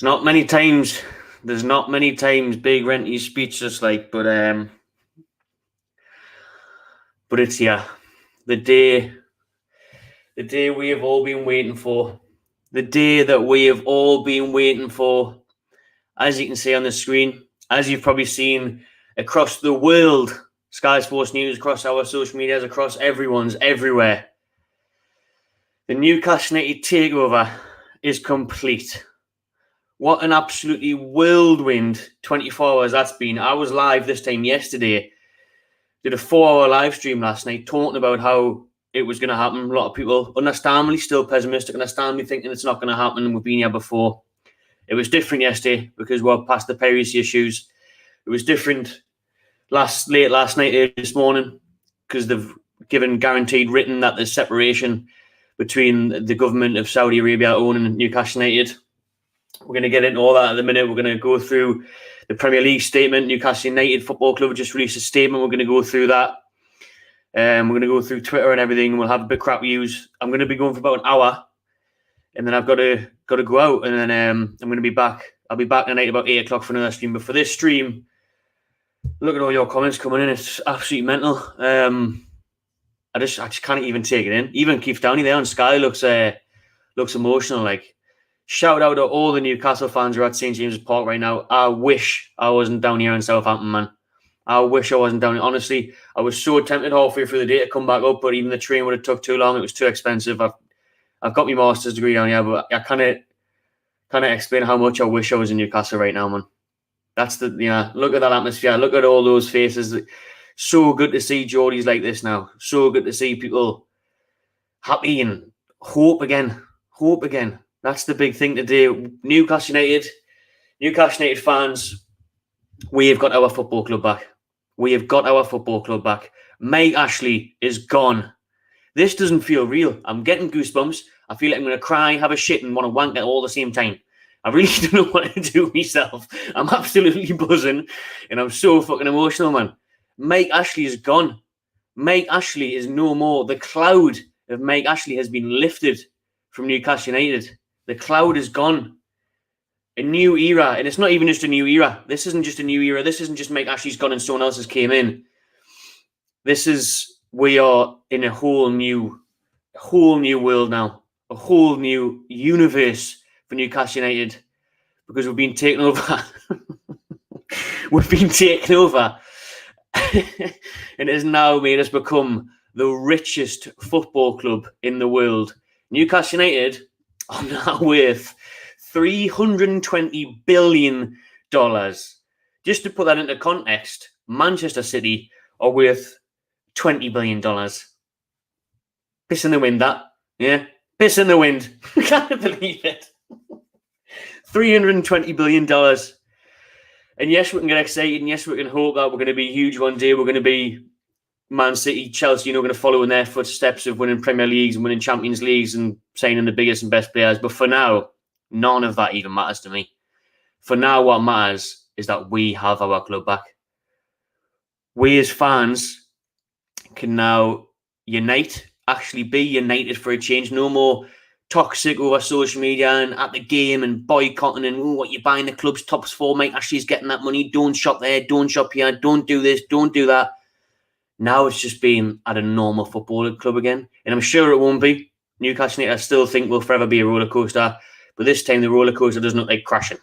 There's not many times Big Renty's speechless, like, but it's here. The day we have all been waiting for. The day that we have all been waiting for. As you can see on the screen, as you've probably seen across the world, Sky Sports News, across our social medias, across everyone's, everywhere. The Newcastle United takeover is complete. What an absolutely whirlwind 24 hours that's been. I was live this time yesterday. Did a 4-hour live stream last night talking about how it was going to happen. A lot of people, understandably, still pessimistic, understandably thinking it's not going to happen, and we've been here before. It was different yesterday because we're past the piracy issues. It was different late last night, early this morning, because they've given guaranteed written that there's separation between the government of Saudi Arabia owning Newcastle United. We're going to get into all that at the minute. We're going to go through the Premier League statement. Newcastle United Football Club just released a statement. We're going to go through that. We're going to go through Twitter and everything. We'll have a bit of crap views. I'm going to be going for about an hour, and then I've got to go out, and then I'm going to be back. I'll be back tonight about 8 o'clock for another stream. But for this stream, look at all your comments coming in. It's absolutely mental. I just can't even take it in. Even Keith Downey there on Sky looks emotional. Like, shout out to all the Newcastle fans who are at St James's Park right now. I wish I wasn't down here in Southampton, man. I wish I wasn't down here. Honestly, I was so tempted halfway through the day to come back up, but even the train would have took too long. It was too expensive. I've got my master's degree down here, but I can't explain how much I wish I was in Newcastle right now, man. That's look at that atmosphere. Look at all those faces. So good to see Geordies like this now. So good to see people happy and hope again. Hope again. That's the big thing today. Newcastle United fans, we have got our football club back. We have got our football club back. Mike Ashley is gone. This doesn't feel real. I'm getting goosebumps. I feel like I'm going to cry, have a shit, and want to wank at all the same time. I really don't know what to do myself. I'm absolutely buzzing, and I'm so fucking emotional, man. Mike Ashley is gone. Mike Ashley is no more. The cloud of Mike Ashley has been lifted from Newcastle United. The cloud is gone. A new era, and it's not even just a new era. This isn't just a new era. This isn't just Mike Ashley's gone and someone else has came in. We are in a whole new world now, a whole new universe for Newcastle United, because we've been taken over. We've been taken over, and it has now made us become the richest football club in the world. Newcastle United are now worth $320 billion. Just to put that into context, Manchester City are worth $20 billion. Piss in the wind, that. Yeah, piss in the wind. Can't believe it. $320 billion. And yes, we can get excited, and yes, we can hope that we're going to be huge one day. We're going to be Man City, Chelsea, going to follow in their footsteps of winning Premier Leagues and winning Champions Leagues and signing the biggest and best players. But for now, none of that even matters to me. For now, what matters is that we have our club back. We as fans can now unite, actually be united for a change. No more toxic over social media and at the game and boycotting and what you're buying the club's tops for. Mike Ashley's getting that money. Don't shop there. Don't shop here. Don't do this. Don't do that. Now it's just being at a normal football club again. And I'm sure it won't be. Newcastle United, I still think, will forever be a roller coaster. But this time the roller coaster doesn't look like crashing.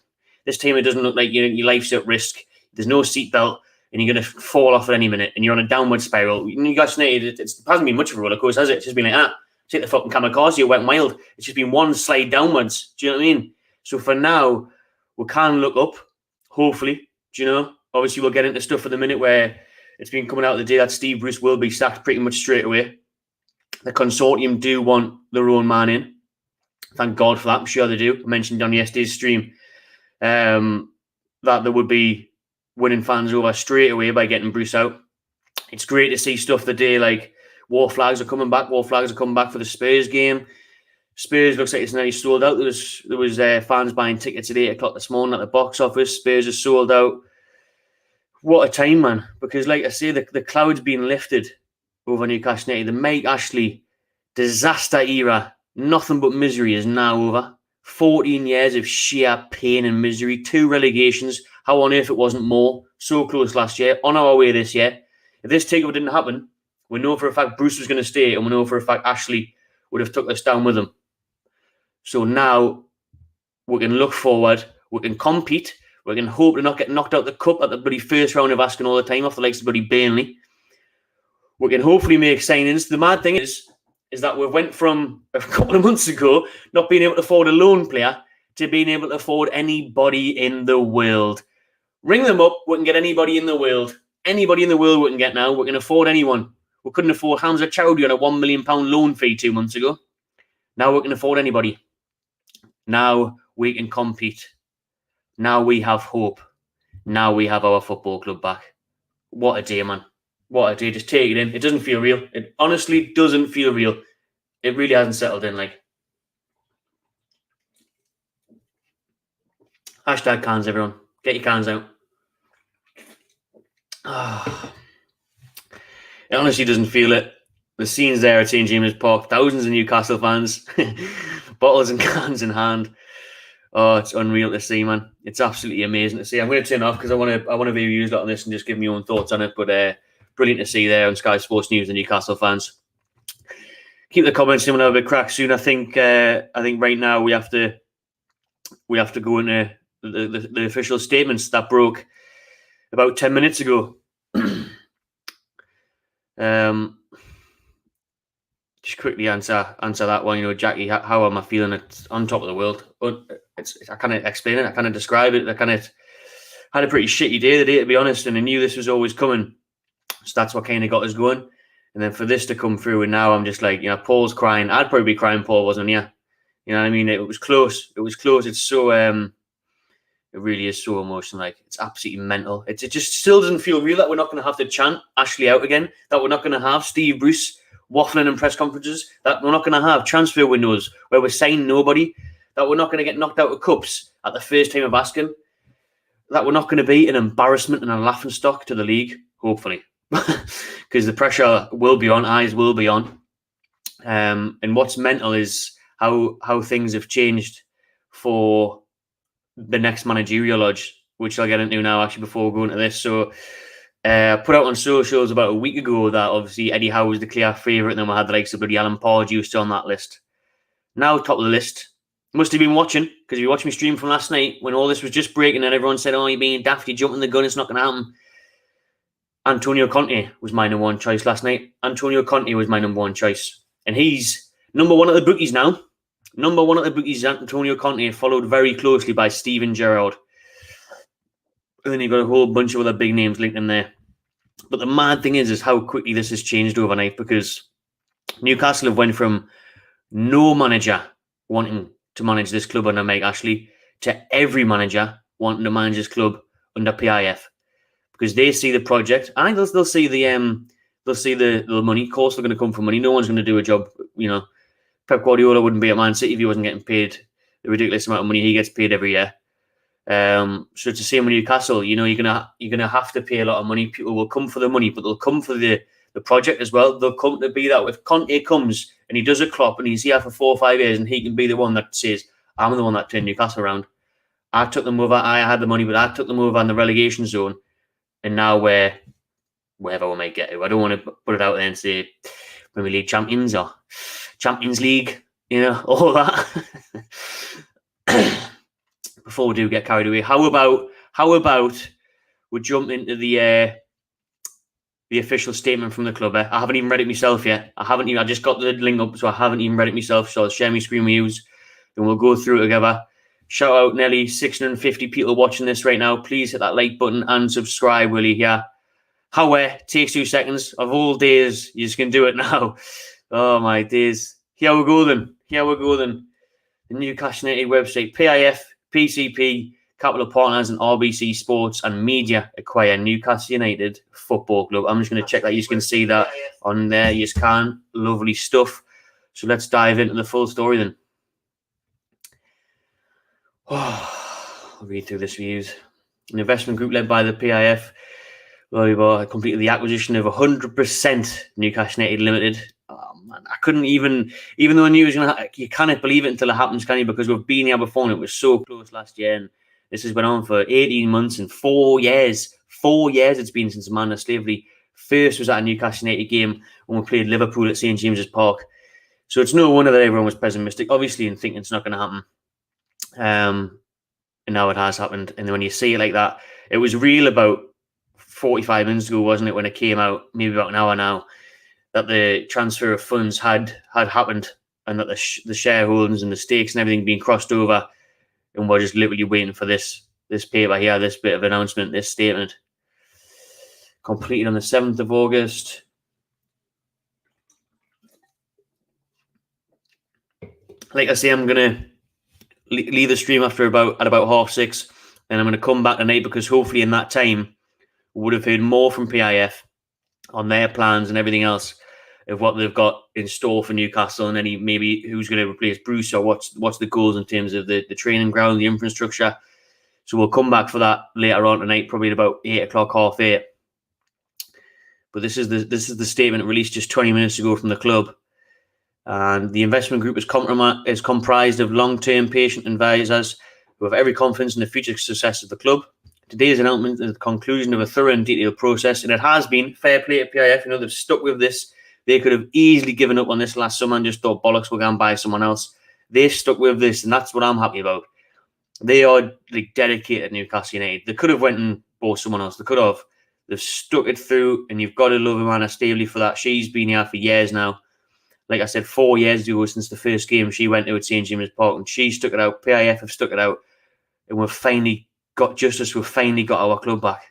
This time it doesn't look like your life's at risk. There's no seatbelt and you're going to fall off at any minute and you're on a downward spiral. Newcastle United, it hasn't been much of a roller coaster, has it? It's just been like, take the fucking kamikaze, it went wild. It's just been one slide downwards. Do you know what I mean? So for now, we can look up, hopefully. Do you know? Obviously, we'll get into stuff for the minute where it's been coming out the day that Steve Bruce will be sacked pretty much straight away. The consortium do want their own man in. Thank God for that. I'm sure they do. I mentioned on yesterday's stream that there would be winning fans over straight away by getting Bruce out. It's great to see stuff the day like war flags are coming back. War flags are coming back for the Spurs game. Spurs looks like it's nearly sold out. There was fans buying tickets at 8 o'clock this morning at the box office. Spurs is sold out. What a time, man. Because like I say, the cloud's been lifted over Newcastle United. The Mike Ashley disaster era, nothing but misery, is now over. 14 years of sheer pain and misery, 2 relegations. How on earth it wasn't more? So close last year, on our way this year. If this takeover didn't happen, we know for a fact Bruce was going to stay, and we know for a fact Ashley would have took us down with him. So now we can look forward, we can compete, we can hope to not get knocked out the cup at the bloody first round of Asking all the time off the likes of bloody Burnley. We can hopefully make signings. The mad thing is that we went from a couple of months ago not being able to afford a loan player to being able to afford anybody in the world. Ring them up, we can get anybody in the world. Anybody in the world we can get now, we can afford anyone. We couldn't afford Hamza Chowdhury on a £1 million loan fee 2 months ago. Now we can afford anybody. Now we can compete. Now we have hope. Now we have our football club back. What a day, man. What a day. Just take it in. It doesn't feel real. It honestly doesn't feel real. It really hasn't settled in, like. Hashtag cans, everyone. Get your cans out. It honestly doesn't feel it. The scenes there at St. James's Park, thousands of Newcastle fans, bottles and cans in hand. Oh, it's unreal to see, man. It's absolutely amazing to see. I'm going to turn off because I want to be used on this and just give my own thoughts on it. But brilliant to see there on Sky Sports News, the Newcastle fans. Keep the comments in. We'll have a bit crack soon. I think right now we have to go into the official statements that broke about 10 minutes ago. Just quickly answer that one. You know, Jackie, how am I feeling? It's on top of the world. I can't explain it. I can't describe it. I kind of had a pretty shitty day today, to be honest, and I knew this was always coming. So that's what kind of got us going. And then for this to come through, and now I'm just like, you know, Paul's crying. I'd probably be crying, Paul wasn't, yeah. You know what I mean? It was close. It was close. It's so it really is so emotional. Like, it's absolutely mental. It just still doesn't feel real that we're not going to have to chant Ashley out again. That we're not going to have Steve Bruce waffling in press conferences. That we're not going to have transfer windows where we're signing nobody. That we're not going to get knocked out of cups at the first time of asking. That we're not going to be an embarrassment and a laughing stock to the league, hopefully. Because the pressure will be on, eyes will be on. And what's mental is how things have changed for the next managerial lodge, which I'll get into now, actually, before we go into this. So put out on socials about a week ago that obviously Eddie Howe was the clear favourite, and then we had the likes of bloody Alan Pardew still on that list. Now top of the list. Must have been watching, because if you watched me stream from last night when all this was just breaking and everyone said, oh, you're being daft, you're jumping the gun, it's not going to happen. Antonio Conte was my number one choice last night. Antonio Conte was my number one choice. And he's number one at the bookies now. Number one at the bookies is Antonio Conte, followed very closely by Steven Gerrard. And then you've got a whole bunch of other big names linked in there. But the mad thing is how quickly this has changed overnight, because Newcastle have went from no manager wanting to manage this club under Mike Ashley to every manager wanting to manage this club under PIF, because they see the project. I think they'll see the money. Of course, they're going to come from money. No one's going to do a job. You know, Pep Guardiola wouldn't be at Man City if he wasn't getting paid the ridiculous amount of money he gets paid every year. So it's the same with Newcastle. You know, you're gonna have to pay a lot of money. People will come for the money, but they'll come for the project as well. They'll come to be that. If Conte comes and he does a Klopp and he's here for 4 or 5 years, and he can be the one that says, I'm the one that turned Newcastle around. I took them over. I had the money, but I took them over in the relegation zone, and now we're wherever we might get to. I don't want to put it out there and say Premier League champions or Champions League, you know, all that. Before we do get carried away, how about we jump into the official statement from the club? I haven't even read it myself yet. I just got the link up, so I haven't even read it myself. So I'll share my screen with you, and we'll go through it together. Shout out nearly 650 people watching this right now. Please hit that like button and subscribe, will you? Yeah. Takes 2 seconds. Of all days, you just can do it now. Oh my days. Here we go then. The Newcastle United website, PIF, PCP, Capital Partners, and RBC Sports and Media acquire Newcastle United Football Club. I'm just going to check that. You can see that on there. You can. Lovely stuff. So let's dive into the full story then. I'll read through this views. An investment group led by the PIF completed the acquisition of 100% Newcastle United Limited oh man, I couldn't even though I knew it was going to you cannot believe it until it happens, can you? Because we've been here before and it was so close last year, and this has been on for 18 months and 4 years. 4 years it's been since Man of Slavery first was at a Newcastle United game when we played Liverpool at St James's Park. So it's no wonder that everyone was pessimistic, obviously, and thinking it's not going to happen. And now it has happened. And then when you see it like that, it was real about 45 minutes ago, wasn't it, when it came out, maybe about an hour now, that the transfer of funds had happened, and that the shareholdings and the stakes and everything being crossed over, and we're just literally waiting for this paper here, this bit of announcement, this statement. Completed on the 7th of August. Like I say, I'm going to leave the stream at about 6:30, and I'm going to come back tonight because hopefully in that time we would have heard more from PIF on their plans and everything else of what they've got in store for Newcastle, and any maybe who's going to replace Bruce, or what's the goals in terms of the training ground, the infrastructure. So we'll come back for that later on tonight, probably at about 8 o'clock, 8:30. But this is the statement released just 20 minutes ago from the club. And the investment group is comprised of long-term patient advisors who have every confidence in the future success of the club. Today's announcement is the conclusion of a thorough and detailed process, and it has been fair play to PIF. You know, they've stuck with this. They could have easily given up on this last summer and just thought, bollocks, we're going to buy someone else. They've stuck with this, and that's what I'm happy about. They are like dedicated Newcastle United. They could have went and bought someone else. They could have. They've stuck it through, and you've got to love Amanda Stavely for that. She's been here for years now. Like I said, 4 years ago since the first game she went to at St James's Park, and she stuck it out. PIF have stuck it out, and we've finally got justice. We've finally got our club back.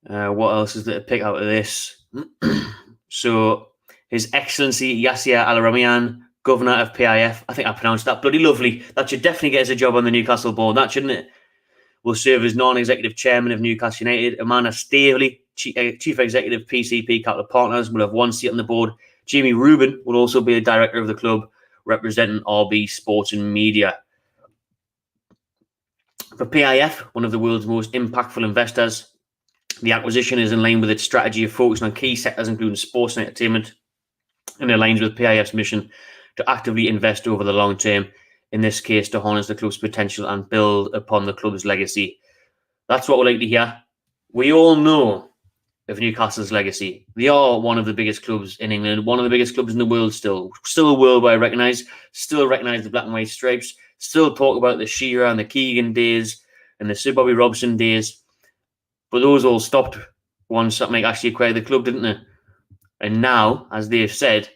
What else is there to pick out of this? So, His Excellency Yasser Al-Ramian, Governor of PIF, I think I pronounced that bloody lovely. That should definitely get us a job on the Newcastle board, that shouldn't it? Will serve as non-executive chairman of Newcastle United. Amanda Stavely, Chief Executive PCP Capital Partners, will have one seat on the board. Jamie Rubin will also be a director of the club, representing RB Sports and Media. For PIF, one of the world's most impactful investors, the acquisition is in line with its strategy of focusing on key sectors including sports and entertainment, and aligns with PIF's mission to actively invest over the long term, in this case to harness the club's potential and build upon the club's legacy. That's what we like to hear. We all know of Newcastle's legacy. They are one of the biggest clubs in England, one of the biggest clubs in the world still worldwide recognised, still recognise the black and white stripes, still talk about the Shearer and the Keegan days and the Sir Bobby Robson days. But those all stopped once something actually acquired the club, didn't they? And now, as they've said,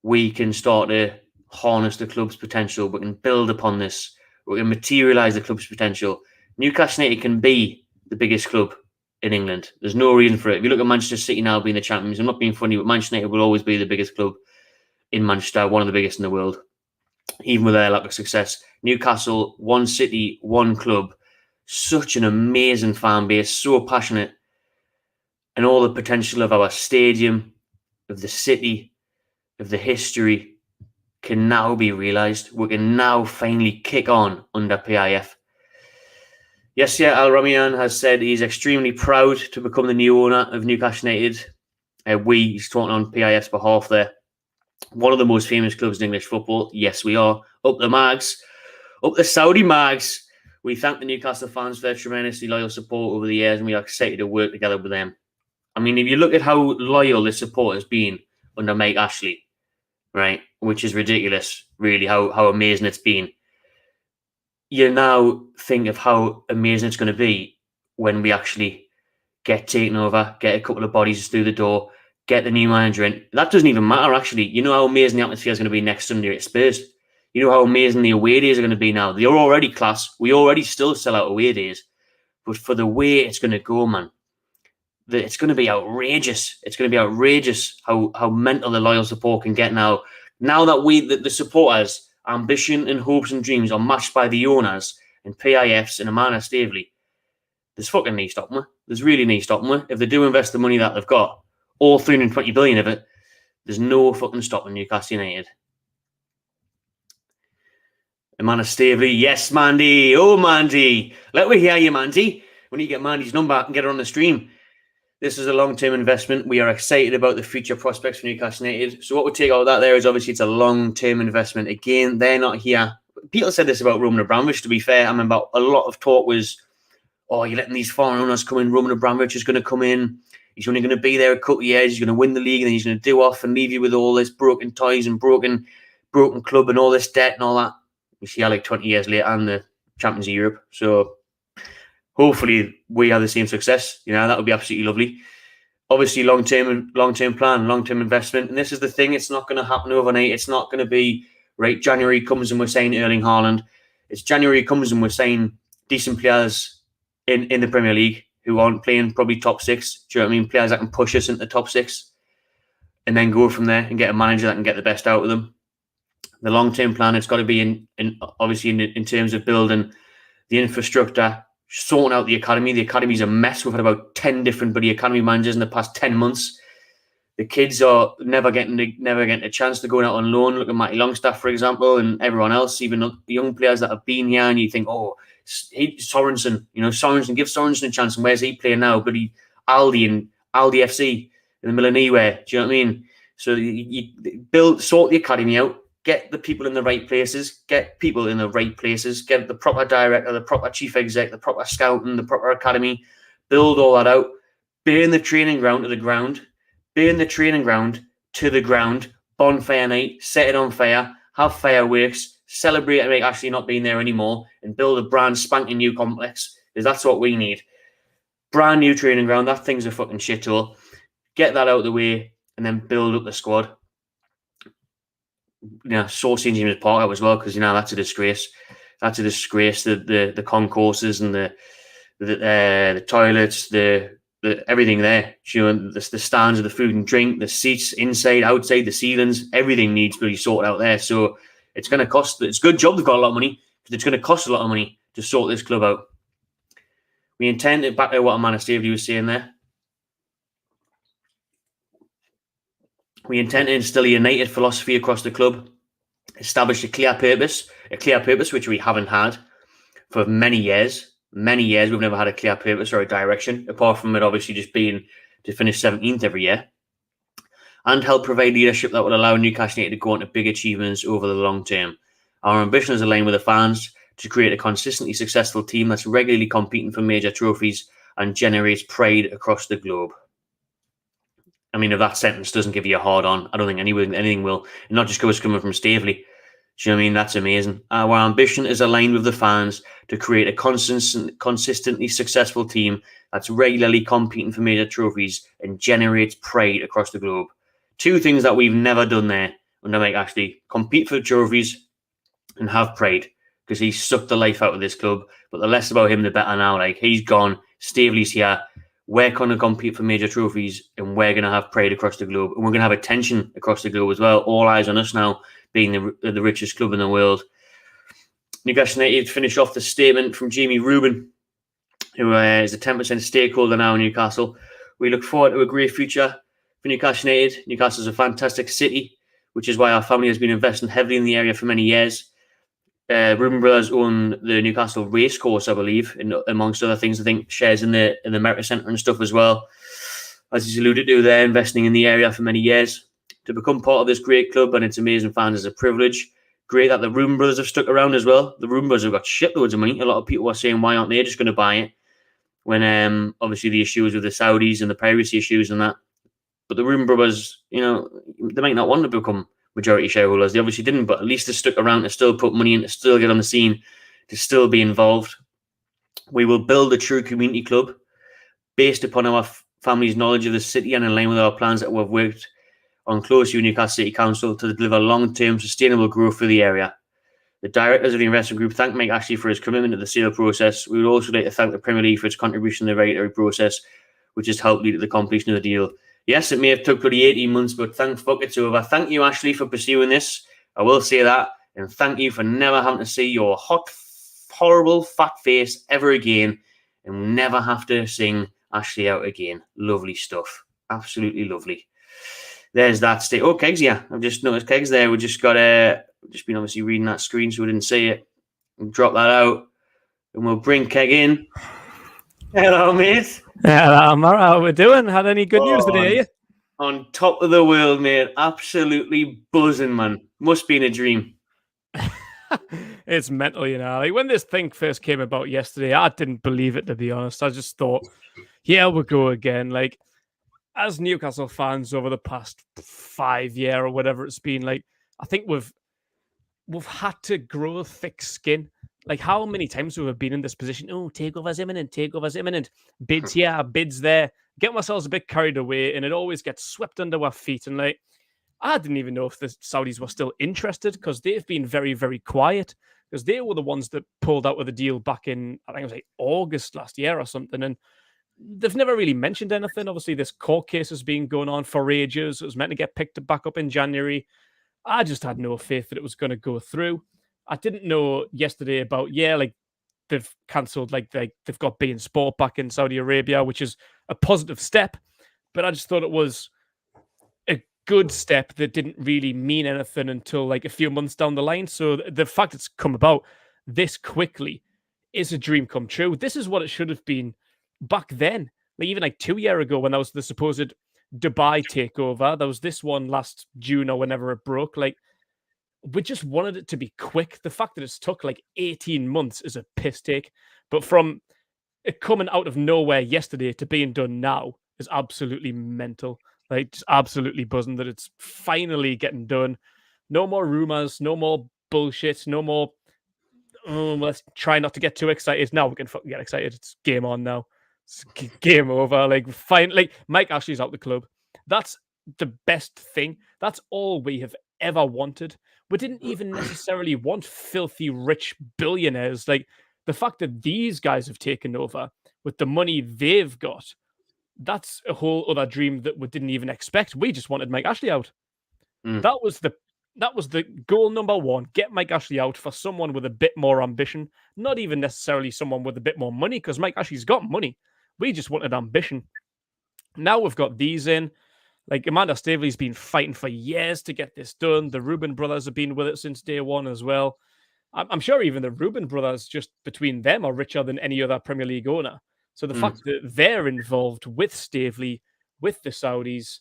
we can start to harness the club's potential. We can build upon this. We can materialise the club's potential. Newcastle United can be the biggest club in England. There's no reason for it. If you look at Manchester City now being the champions, I'm not being funny, but Manchester United will always be the biggest club in Manchester, one of the biggest in the world, even with their lack of success. Newcastle, one city, one club, such an amazing fan base, so passionate, and all the potential of our stadium, of the city, of the history can now be realised. We can now finally kick on under PIF. Yasser Al-Ramian has said he's extremely proud to become the new owner of Newcastle United. He's talking on PIF's behalf there. One of the most famous clubs in English football. Yes, we are. Up the Mags. Up the Saudi Mags. We thank the Newcastle fans for their tremendously loyal support over the years, and we are excited to work together with them. I mean, if you look at how loyal the support has been under Mike Ashley, right, which is ridiculous, really, how amazing it's been. You now think of how amazing it's going to be when we actually get taken over, get a couple of bodies through the door, get the new manager in. That doesn't even matter, actually. You know how amazing the atmosphere is going to be next Sunday at Spurs. You know how amazing the away days are going to be now. They're already class. We already still sell out away days. But for the way it's going to go, man, it's going to be outrageous. It's going to be outrageous how mental the loyal support can get now. Now that the supporters' ambition and hopes and dreams are matched by the owners and PIFs and Amanda Stavely, there's fucking no stopping them. There's really no stopping them. If they do invest the money that they've got, all 320 billion of it, there's no fucking stopping Newcastle United. Amanda Stavely, yes, Mandy. Oh, Mandy. Let me hear you, Mandy. We need to get Mandy's number and get her on the stream. This is a long-term investment. We are excited about the future prospects for Newcastle United. So what we take out of that there is obviously it's a long-term investment. Again, they're not here. People said this about Roman Abramovich, to be fair. I remember a lot of talk was, oh, you're letting these foreign owners come in. Roman Abramovich is going to come in. He's only going to be there a couple of years. He's going to win the league and then he's going to do off and leave you with all this broken ties and broken club and all this debt and all that. You see how like 20 years later and the champions of Europe. So hopefully we have the same success. That would be absolutely lovely. Obviously, long-term plan, long-term investment. And this is the thing, it's not going to happen overnight. It's not going to be, right, January comes and we're saying Erling Haaland. It's January comes and we're saying decent players in the Premier League who aren't playing probably top six. Do you know what I mean? Players that can push us into the top six and then go from there and get a manager that can get the best out of them. The long-term plan, it's got to be in terms of building the infrastructure, sorting out the academy. The academy's a mess. We've had about 10 different bloody academy managers in the past 10 months. The kids are never getting a chance to go out on loan. Look at Matty Longstaff, for example, and everyone else, even the young players that have been here, and you think, oh, Sorensen, Sorensen, give Sorensen a chance, and where's he playing now? Bloody Aldi and Aldi FC in the middle of nowhere. Do you know what I mean? So you sort the academy out, get the people in the right places, get the proper director, the proper chief exec, the proper scouting, the proper academy, build all that out, burn the training ground to the ground, bonfire night, set it on fire, have fireworks, celebrate and make actually not being there anymore, and build a brand spanking new complex, because that's what we need. Brand new training ground, that thing's a fucking shithole. Get that out of the way, and then build up the squad. Sort St. James's Park out as well, because that's a disgrace. That's a disgrace. The concourses and the toilets, the everything there. The stands of the food and drink, the seats inside, outside, the ceilings, everything needs to be sorted out there. So it's going to cost. It's a good job they've got a lot of money, because it's going to cost a lot of money to sort this club out. We intend to back to what Amanda Stavely was saying there. We intend to instill a united philosophy across the club, establish a clear purpose which we haven't had for many years. We've never had a clear purpose or a direction, apart from it obviously just being to finish 17th every year, and help provide leadership that will allow Newcastle United to go on to big achievements over the long term. Our ambition is aligned with the fans to create a consistently successful team that's regularly competing for major trophies and generates pride across the globe. I mean, if that sentence doesn't give you a hard on, I don't think anything will. And not just because it's coming from Stavely. Do you know what I mean? That's amazing. Our ambition is aligned with the fans to create a consistently successful team that's regularly competing for major trophies and generates pride across the globe. Two things that we've never done there under Mike Ashley: compete for trophies and have pride, because he sucked the life out of this club. But the less about him, the better now. Like, he's gone, Stavely's here. We're going to compete for major trophies, and we're going to have pride across the globe, and we're going to have attention across the globe as well. All eyes on us now, being the richest club in the world. Newcastle United finish off the statement from Jamie Rubin, who is a 10% stakeholder now in Newcastle. We look forward to a great future for Newcastle United. Newcastle is a fantastic city, which is why our family has been investing heavily in the area for many years. Rubin Brothers own the Newcastle Racecourse, I believe, amongst other things. I think shares in the Merit Centre and stuff as well. As he's alluded to, they're investing in the area for many years. To become part of this great club and its amazing fans is a privilege. Great that the Rubin Brothers have stuck around as well. The Rubin Brothers have got shitloads of money. A lot of people are saying, why aren't they just going to buy it? When obviously the issues with the Saudis and the piracy issues and that. But the Rubin Brothers, they might not want to become majority shareholders. They obviously didn't, but at least they stuck around to still put money in, to still get on the scene, to still be involved. We will build a true community club based upon our family's knowledge of the city and in line with our plans that we've worked on closely with Newcastle City Council to deliver long-term sustainable growth for the area. The directors of the investment group thank Mike Ashley for his commitment to the sale process. We would also like to thank the Premier League for its contribution to the regulatory process, which has helped lead to the completion of the deal. Yes, it may have took 18 months, but thank fuck it's over. Thank you, Ashley, for pursuing this. I will say that. And thank you for never having to see your hot, horrible, fat face ever again and never have to sing Ashley out again. Lovely stuff. Absolutely lovely. There's that state. Oh, Kegs, yeah. I've just noticed Kegs there. We just got just been obviously reading that screen, so we didn't see it. We'll drop that out and we'll bring Keg in. Hello, mate. How we doing? Had any good news today? On top of the world, mate. Absolutely buzzing, man. Must be in a dream. It's mental, Like when this thing first came about yesterday, I didn't believe it, to be honest. I just thought, yeah, we'll go again. Like, as Newcastle fans over the past 5 year or whatever it's been, like, I think we've had to grow thick skin. Like, how many times have we been in this position? Oh, takeover's imminent. Bids here, bids there. Get ourselves a bit carried away, and it always gets swept under our feet. And like, I didn't even know if the Saudis were still interested because they've been very, very quiet because they were the ones that pulled out of the deal back in, I think it was like August last year or something. And they've never really mentioned anything. Obviously, this court case has been going on for ages. It was meant to get picked back up in January. I just had no faith that it was going to go through. I didn't know yesterday about, like they've cancelled, like they've got beIN Sport back in Saudi Arabia, which is a positive step. But I just thought it was a good step that didn't really mean anything until like a few months down the line. So the fact it's come about this quickly is a dream come true. This is what it should have been back then. Like even like 2 years ago when that was the supposed Dubai takeover. There was this one last June or whenever it broke. Like, we just wanted it to be quick. The fact that it's took like 18 months is a piss take. But from it coming out of nowhere yesterday to being done now is absolutely mental. Like, just absolutely buzzing that it's finally getting done. No more rumors, no more bullshit, no more. Oh, let's try not to get too excited. Now we can fucking get excited. It's game on now. It's game over. Like, finally, Mike Ashley's out the club. That's the best thing. That's all we have ever wanted. We didn't even necessarily want filthy rich billionaires. Like, the fact that these guys have taken over with the money they've got, that's a whole other dream that we didn't even expect. We just wanted Mike Ashley out. That was the goal number one. Get Mike Ashley out for someone with a bit more ambition. Not even necessarily someone with a bit more money, because Mike Ashley's got money. We just wanted ambition. Now we've got these in. Like, Amanda Staveley's been fighting for years to get this done. The Rubin brothers have been with it since day one as well. I'm sure even the Rubin brothers, just between them, are richer than any other Premier League owner. So the fact that they're involved with Staveley, with the Saudis,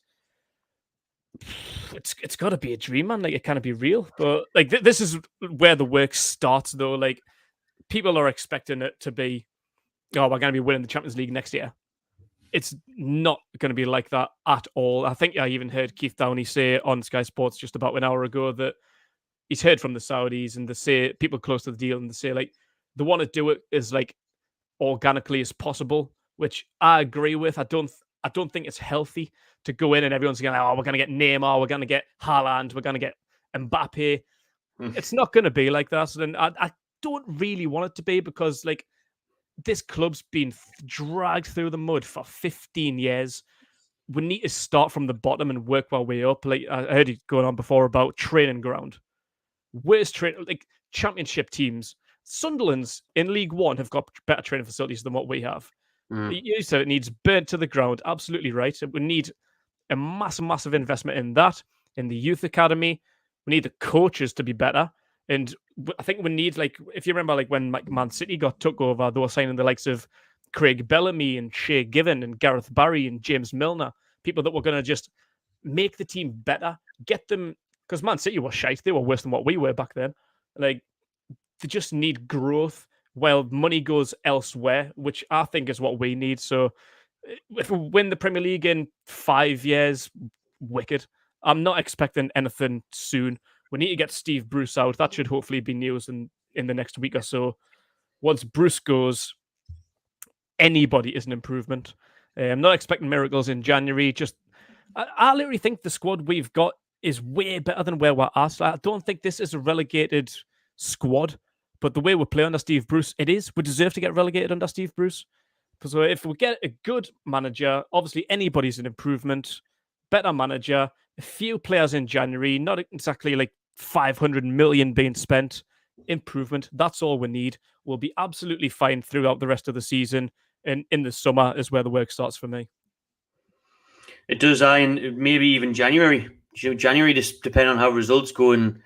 it's got to be a dream, man. Like, it can't be real. But like, this is where the work starts, though. Like, people are expecting it to be, oh, we're going to be winning the Champions League next year. It's not going to be like that at all. I think I even heard Keith Downey say on Sky Sports just about an hour ago that he's heard from the Saudis and they say, people close to the deal, and they say like they want to do it as like organically as possible, which I agree with. I don't think it's healthy to go in and everyone's going, oh, we're going to get Neymar, we're going to get Haaland, we're going to get Mbappe. It's not going to be like that. So then I don't really want it to be, because like, this club's been dragged through the mud for 15 years. We need to start from the bottom and work our way up. Like, I heard it going on before about training ground. Where's like championship teams? Sunderland's in League One have got better training facilities than what we have. You said it needs burnt to the ground. Absolutely right. We need a massive investment in that, in the youth academy. We need the coaches to be better. And I think we need, like, if you remember, like when Man City took over, they were signing the likes of Craig Bellamy and Shea Given and Gareth Barry and James Milner, people that were going to just make the team better, get them, because Man City were shite. They were worse than what we were back then. Like, they just need growth while money goes elsewhere, which I think is what we need. So if we win the Premier League in 5 years, wicked. I'm not expecting anything soon. We need to get Steve Bruce out. That should hopefully be news in the next week or so. Once Bruce goes, anybody is an improvement. I'm not expecting miracles in January. Just, I literally think the squad we've got is way better than where we're at. I don't think this is a relegated squad, but the way we play under Steve Bruce, it is. We deserve to get relegated under Steve Bruce. So if we get a good manager, obviously anybody's an improvement. Better manager, a few players in January, not exactly like 500 million being spent. Improvement. That's all we need. We'll be absolutely fine throughout the rest of the season. And in the summer is where the work starts for me. It does, and maybe even January. January, just depending on how results go and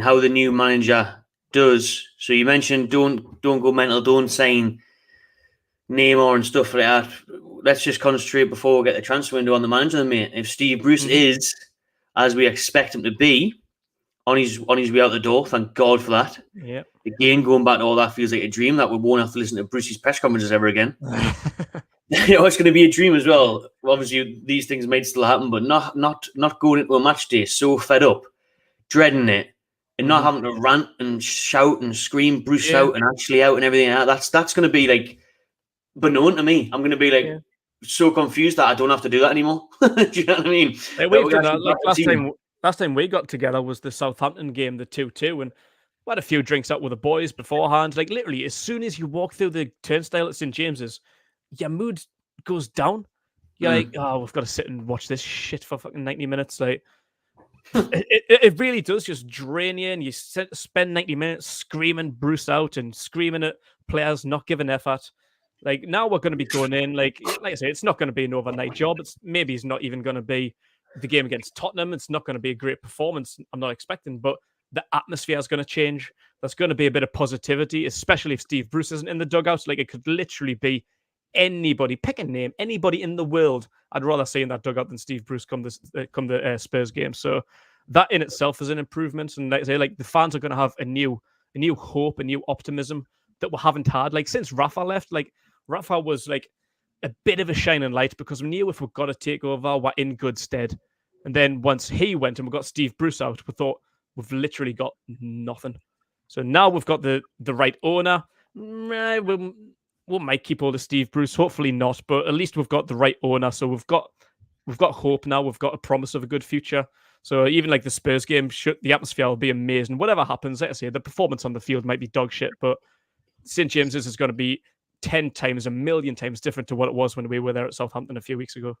how the new manager does. So you mentioned don't go mental, don't sign Neymar and stuff like that. Let's just concentrate before we get the transfer window on the manager, mate. If Steve Bruce is, as we expect him to be, on his way out the door, thank God for that. Yeah. Again, going back to all that feels like a dream that we won't have to listen to Bruce's press conferences ever again. It's going to be a dream as well. Obviously, these things might still happen, but not going into a match day so fed up, dreading it, and not having to rant and shout and scream Bruce out and actually out and everything. That's going to be like unknown to me. I'm going to be like so confused that I don't have to do that anymore. Do you know what I mean? Like, we've done that. Like last time we got together was the Southampton game, the 2-2, and we had a few drinks out with the boys beforehand. Like literally, as soon as you walk through the turnstile at St James's, your mood goes down. You're like, oh, we've got to sit and watch this shit for fucking 90 minutes. Like, it really does just drain you, and you spend 90 minutes screaming Bruce out and screaming at players not giving effort. Like, now we're going to be going in, like I say, it's not going to be an overnight job. Maybe it's not even going to be the game against Tottenham. It's not going to be a great performance. I'm not expecting, but the atmosphere is going to change. There's going to be a bit of positivity, especially if Steve Bruce isn't in the dugouts. Like, it could literally be anybody, pick a name, anybody in the world. I'd rather see in that dugout than Steve Bruce come the Spurs game. So that in itself is an improvement. And like I say, like, the fans are going to have a new hope, a new optimism that we haven't had. Like, since Rafa left, like, Rafa was like a bit of a shining light because we knew if we got a takeover, we're in good stead. And then once he went and we got Steve Bruce out, we thought we've literally got nothing. So now we've got the right owner. We might keep hold of Steve Bruce, hopefully not, but at least we've got the right owner. So we've got hope now. We've got a promise of a good future. So even like the Spurs game, the atmosphere will be amazing. Whatever happens, like I say, the performance on the field might be dog shit, but St. James's is going to be 10 times, a million times different to what it was when we were there at Southampton a few weeks ago.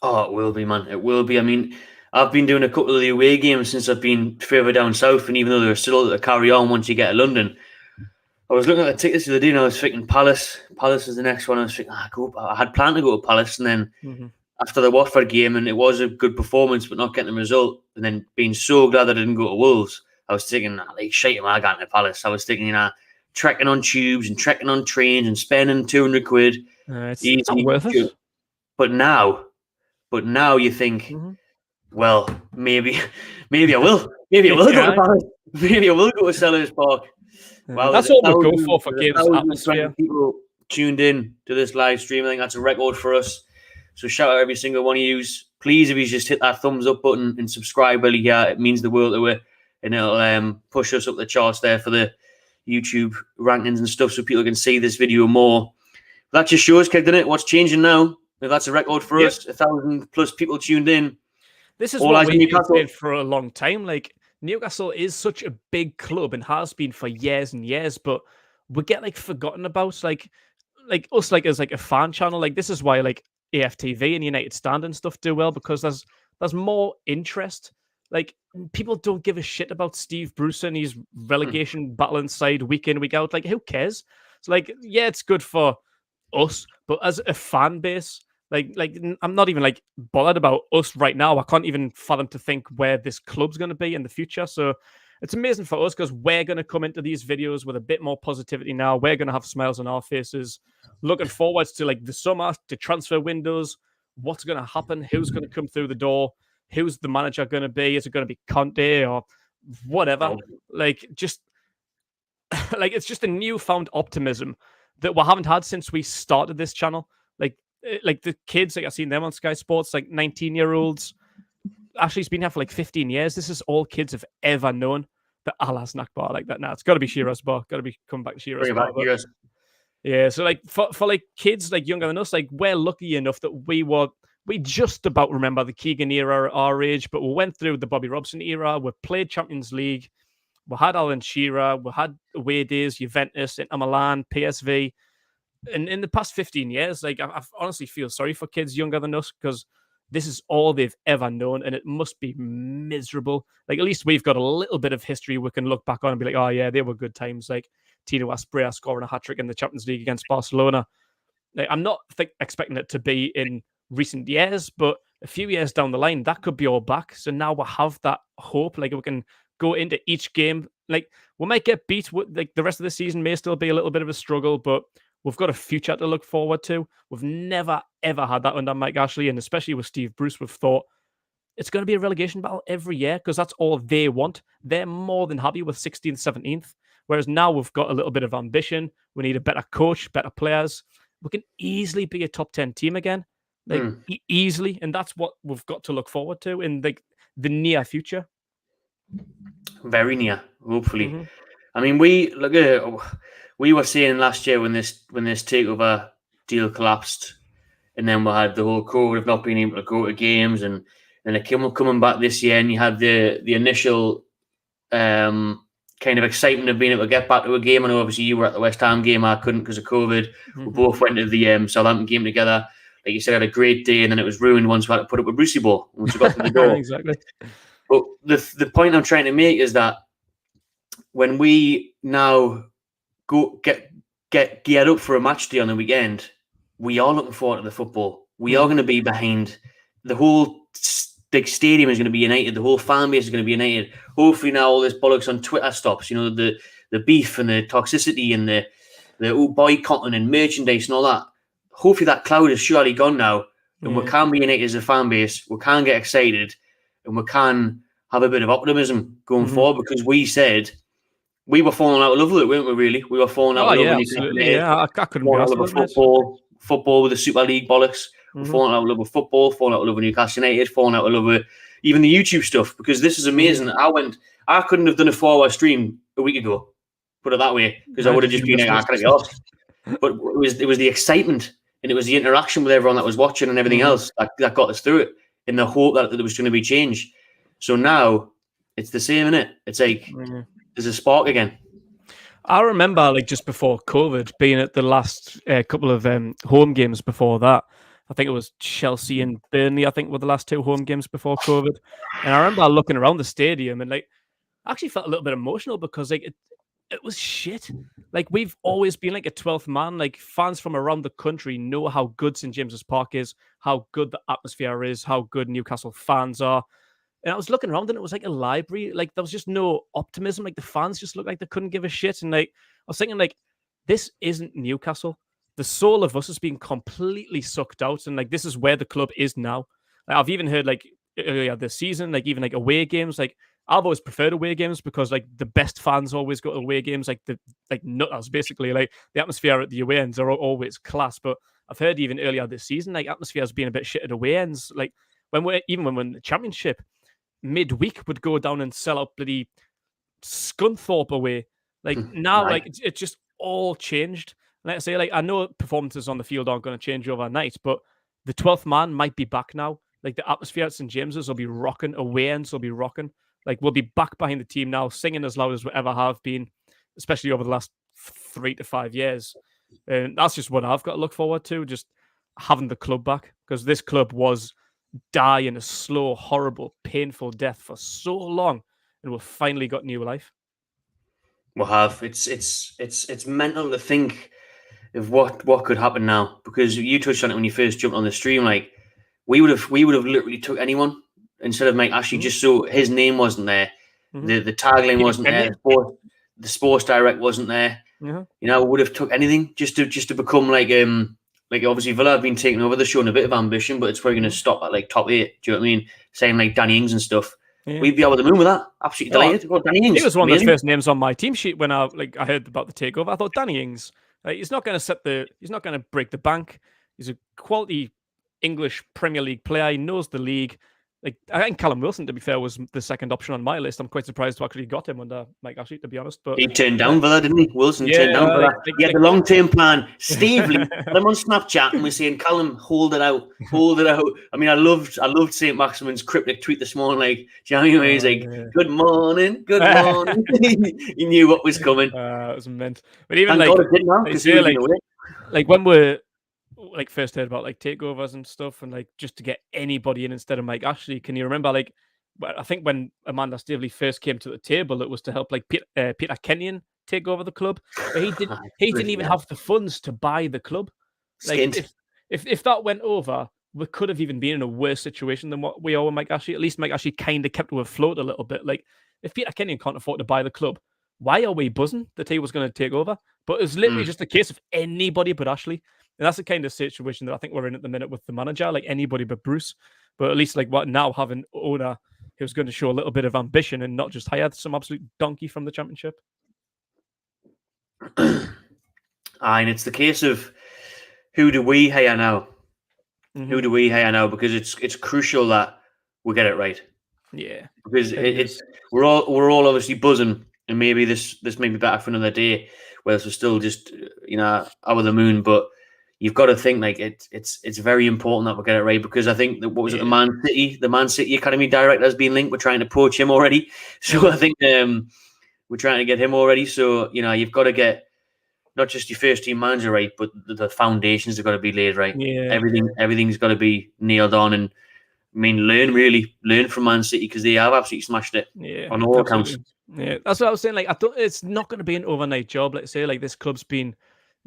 Oh, it will be, man. It will be. I mean, I've been doing a couple of the away games since I've been further down south, and even though they're still to carry on once you get to London, I was looking at the tickets the other day and I was thinking Palace. Palace is the next one. I was thinking, I had planned to go to Palace, and then after the Watford game, and it was a good performance, but not getting the result, and then being so glad I didn't go to Wolves, I was thinking, like, shit, am I going to Palace? I was thinking, trekking on tubes and trekking on trains and spending 200 quid. It's not worth it. But now you think, well, maybe I will. Maybe I will go to Palace. Maybe I will go to Sellers Park. Well, that's all we go for games atmosphere. People tuned in to this live stream. I think that's a record for us. So shout out every single one of you. Please, if you just hit that thumbs up button and subscribe, well, yeah, it means the world to it, and it'll push us up the charts there for the YouTube rankings and stuff, so people can see this video more. That just shows, Kev, doesn't it? What's changing now? If that's a record for us, 1,000+ people tuned in. This is what we've been saying for a long time. Like, Newcastle is such a big club and has been for years and years, but we get like forgotten about. Like us, like as like a fan channel. Like, this is why like AFTV and United Stand and stuff do well, because there's more interest. Like, people don't give a shit about Steve Bruce and his relegation battling side week in, week out. Like, who cares? It's like, yeah, it's good for us, but as a fan base, like I'm not even like bothered about us right now. I can't even fathom to think where this club's going to be in the future. So it's amazing for us because we're going to come into these videos with a bit more positivity now. We're going to have smiles on our faces, looking forward to like the summer, to transfer windows, what's going to happen, who's going to come through the door, who's the manager going to be? Is it going to be Conte or whatever? Like, just like, it's just a newfound optimism that we haven't had since we started this channel. Like the kids, like I've seen them on Sky Sports, like 19-year-olds. Actually, it's been here for like 15 years. This is all kids have ever known. The Allah snack bar like that. Now it's got to be Shiraz bar. Got to be coming back to Shiraz bar. Yeah, so like for like kids like younger than us, like we're lucky enough that we just about remember the Keegan era at our age, but we went through the Bobby Robson era. We played Champions League. We had Alan Shearer. We had away days, Juventus, Inter Milan, PSV. And in the past 15 years, like I honestly feel sorry for kids younger than us because this is all they've ever known, and it must be miserable. Like, at least we've got a little bit of history we can look back on and be like, oh yeah, they were good times. Like Tino Asprilla scoring a hat-trick in the Champions League against Barcelona. Like, I'm not expecting it to be in recent years, but a few years down the line, that could be all back. So now we have that hope. Like, we can go into each game. Like, we might get beat. Like, the rest of the season may still be a little bit of a struggle, but We've got a future to look forward to. We've never, ever had that under Mike Ashley, and especially with Steve Bruce, we've thought it's going to be a relegation battle every year because that's all they want. They're more than happy with 16th, 17th, whereas now we've got a little bit of ambition. We need a better coach, better players. We can easily be a top 10 team again, easily, and that's what we've got to look forward to in the near future. Very near, hopefully. I mean, we were saying last year when this takeover deal collapsed, and then we had the whole COVID of not being able to go to games, and then it came coming back this year, and you had the initial kind of excitement of being able to get back to a game. I know obviously you were at the West Ham game, I couldn't because of COVID. We both went to the Southampton game together. Like you said, had a great day, and then it was ruined once we had to put up a Brucey ball once we got to the door. Exactly. But the point I'm trying to make is that when we now go get geared up for a match day on the weekend, we are looking forward to the football. We are going to be behind. The whole big stadium is going to be united. The whole fan base is going to be united. Hopefully now all this bollocks on Twitter stops. You know, the beef and the toxicity and the boycotting and merchandise and all that. Hopefully that cloud is surely gone now, and we can be united as a fan base. We can get excited, and we can have a bit of optimism going forward, because we said we were falling out of love with it, weren't we? Really, we were falling out of love with it. I couldn't be honest with football with the Super League bollocks. We're falling out of love with football, falling out of love with Newcastle United, falling out of love with even the YouTube stuff, because this is amazing. I couldn't have done a 4-hour stream a week ago, put it that way, because I would have just been like, I can't get off. But it was the excitement, and it was the interaction with everyone that was watching and everything else that got us through it, in the hope that there was going to be change. So now it's the same, isn't it? It's like there's a spark again. I remember, like, just before COVID, being at the last couple of home games before that. I think it was Chelsea and Burnley, I think, were the last 2 home games before COVID. And I remember looking around the stadium and, like, I actually felt a little bit emotional because, like, it was shit. Like, we've always been like a 12th man. Like, fans from around the country know how good St. James's Park is, how good the atmosphere is, how good Newcastle fans are. And I was looking around and it was like a library. Like, there was just no optimism. Like, the fans just looked like they couldn't give a shit. And, like, I was thinking, like, this isn't Newcastle. The soul of us has been completely sucked out. And, like, this is where the club is now. Like, I've even heard, like, earlier this season, like, even, like, away games. Like, I've always preferred away games because, like, the best fans always go to away games. Like, the nutters, basically. Like, the atmosphere at the away ends are always class. But I've heard even earlier this season, like, atmosphere has been a bit shit at away ends. Like, when we're in the Championship, midweek would go down and sell out bloody Scunthorpe away. Like, now, like, it's just all changed. Like I say, like, I know performances on the field aren't going to change overnight, but the 12th man might be back now. Like, the atmosphere at St. James's will be rocking. Away ends will be rocking. Like, we'll be back behind the team now, singing as loud as we ever have been, especially over the last 3 to 5 years. And that's just what I've got to look forward to, just having the club back, because this club was dying a slow, horrible, painful death for so long, and we've finally got new life. We'll have. It's mental to think of what could happen now, because you touched on it when you first jumped on the stream. Like, we would have literally took anyone instead of Mike Ashley, just so his name wasn't there, the tagline wasn't there, the sports direct wasn't there. You know, would have took anything just to become like obviously Villa have been taking over the show and a bit of ambition, but it's probably going to stop at like top 8. Do you know what I mean? Saying like Danny Ings and stuff. Yeah. We'd be over the moon with that. Absolutely delighted. Oh, Danny Ings. He was one of the first names on my team sheet when I heard about the takeover. I thought Danny Ings. He's not going to break the bank. He's a quality English Premier League player. He knows the league. Like, I think Callum Wilson, to be fair, was the second option on my list. I'm quite surprised to actually got him under Mike Ashley, to be honest. But he turned down Villa, didn't he? Wilson turned down Villa. He had the long-term plan. Steve Lee had him on Snapchat and we're saying, Callum, hold it out. I mean, I loved St. Maximin's cryptic tweet this morning. Like, do you know what I mean? He's like, good morning. He knew what was coming. It was meant. But even thank God it didn't now, because like when we're like first heard about like takeovers and stuff, and like just to get anybody in instead of Mike Ashley. Can you remember, like, I think when Amanda Staveley first came to the table, it was to help like Peter Kenyon take over the club. But he didn't even have the funds to buy the club. Like, if that went over, we could have even been in a worse situation than what we are with Mike Ashley. At least Mike Ashley kind of kept it afloat a little bit. Like, if Peter Kenyon can't afford to buy the club, why are we buzzing that he was going to take over? But it's literally just a case of anybody but Ashley. And that's the kind of situation that I think we're in at the minute with the manager, like anybody but Bruce. But at least like what now have an owner who's going to show a little bit of ambition and not just hire some absolute donkey from the championship. And it's the case of who do we hire now? Mm-hmm. Who do we hire now? Because it's crucial that we get it right. Yeah, because it's we're all obviously buzzing, and maybe this may be better for another day, where we're still just over the moon. But you've got to think like it's very important that we get it right, because I think that what was it, the Man City Academy director has been linked. We're trying to poach him already, so I think we're trying to get him already. So you've got to get not just your first team manager right, but the foundations have got to be laid right. Yeah, everything's got to be nailed on, and I mean, learn from Man City, because they have absolutely smashed it on all accounts. Yeah, that's what I was saying. Like, it's not going to be an overnight job. Let's say, like, this club's been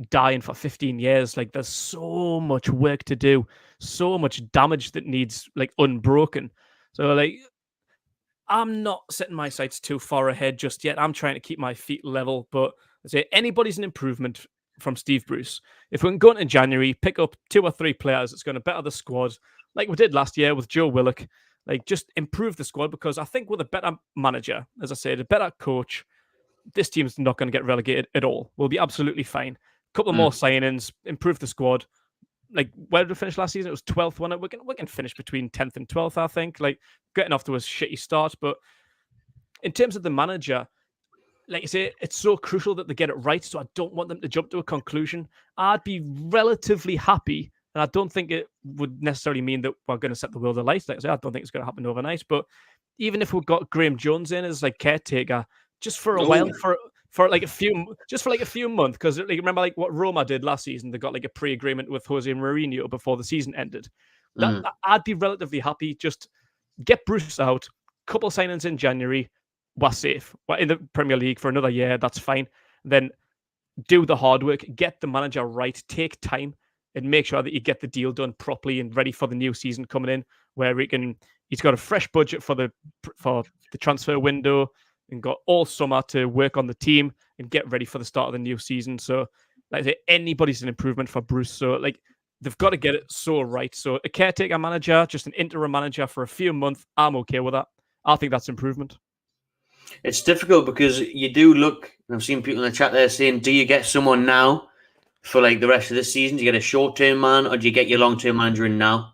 dying for 15 years. Like, there's so much work to do, so much damage that needs like unbroken. So, like, I'm not setting my sights too far ahead just yet. I'm trying to keep my feet level, but I say anybody's an improvement from Steve Bruce. If we can go into January, pick up 2 or 3 players that's going to better the squad, like we did last year with Joe Willock, like just improve the squad, because I think with a better manager, as I said, a better coach, this team's not going to get relegated at all. We'll be absolutely fine. A couple more signings, improve the squad. Like, where did we finish last season? It was 12th, wasn't it? We can finish between 10th and 12th, I think. Like, getting off to a shitty start. But in terms of the manager, like you say, it's so crucial that they get it right, so I don't want them to jump to a conclusion. I'd be relatively happy, and I don't think it would necessarily mean that we're going to set the world alight. Like I say, I don't think it's going to happen overnight, but even if we've got Graham Jones in as like caretaker, just for a while, for like a few months, because like, remember like what Roma did last season, they got like a pre-agreement with Jose Mourinho before the season ended. That I'd be relatively happy. Just get Bruce out, couple signings in January, we're safe. We're in the Premier League for another year, that's fine. Then do the hard work, get the manager right, take time, and make sure that you get the deal done properly and ready for the new season coming in, where he's got a fresh budget for the transfer window and got all summer to work on the team and get ready for the start of the new season. So, like I say, anybody's an improvement for Bruce. So, like, they've got to get it so right. So, a caretaker manager, just an interim manager for a few months, I'm okay with that. I think that's improvement. It's difficult because you do look, and I've seen people in the chat there saying, do you get someone now for like the rest of the season? Do you get a short-term man, or do you get your long-term manager in now?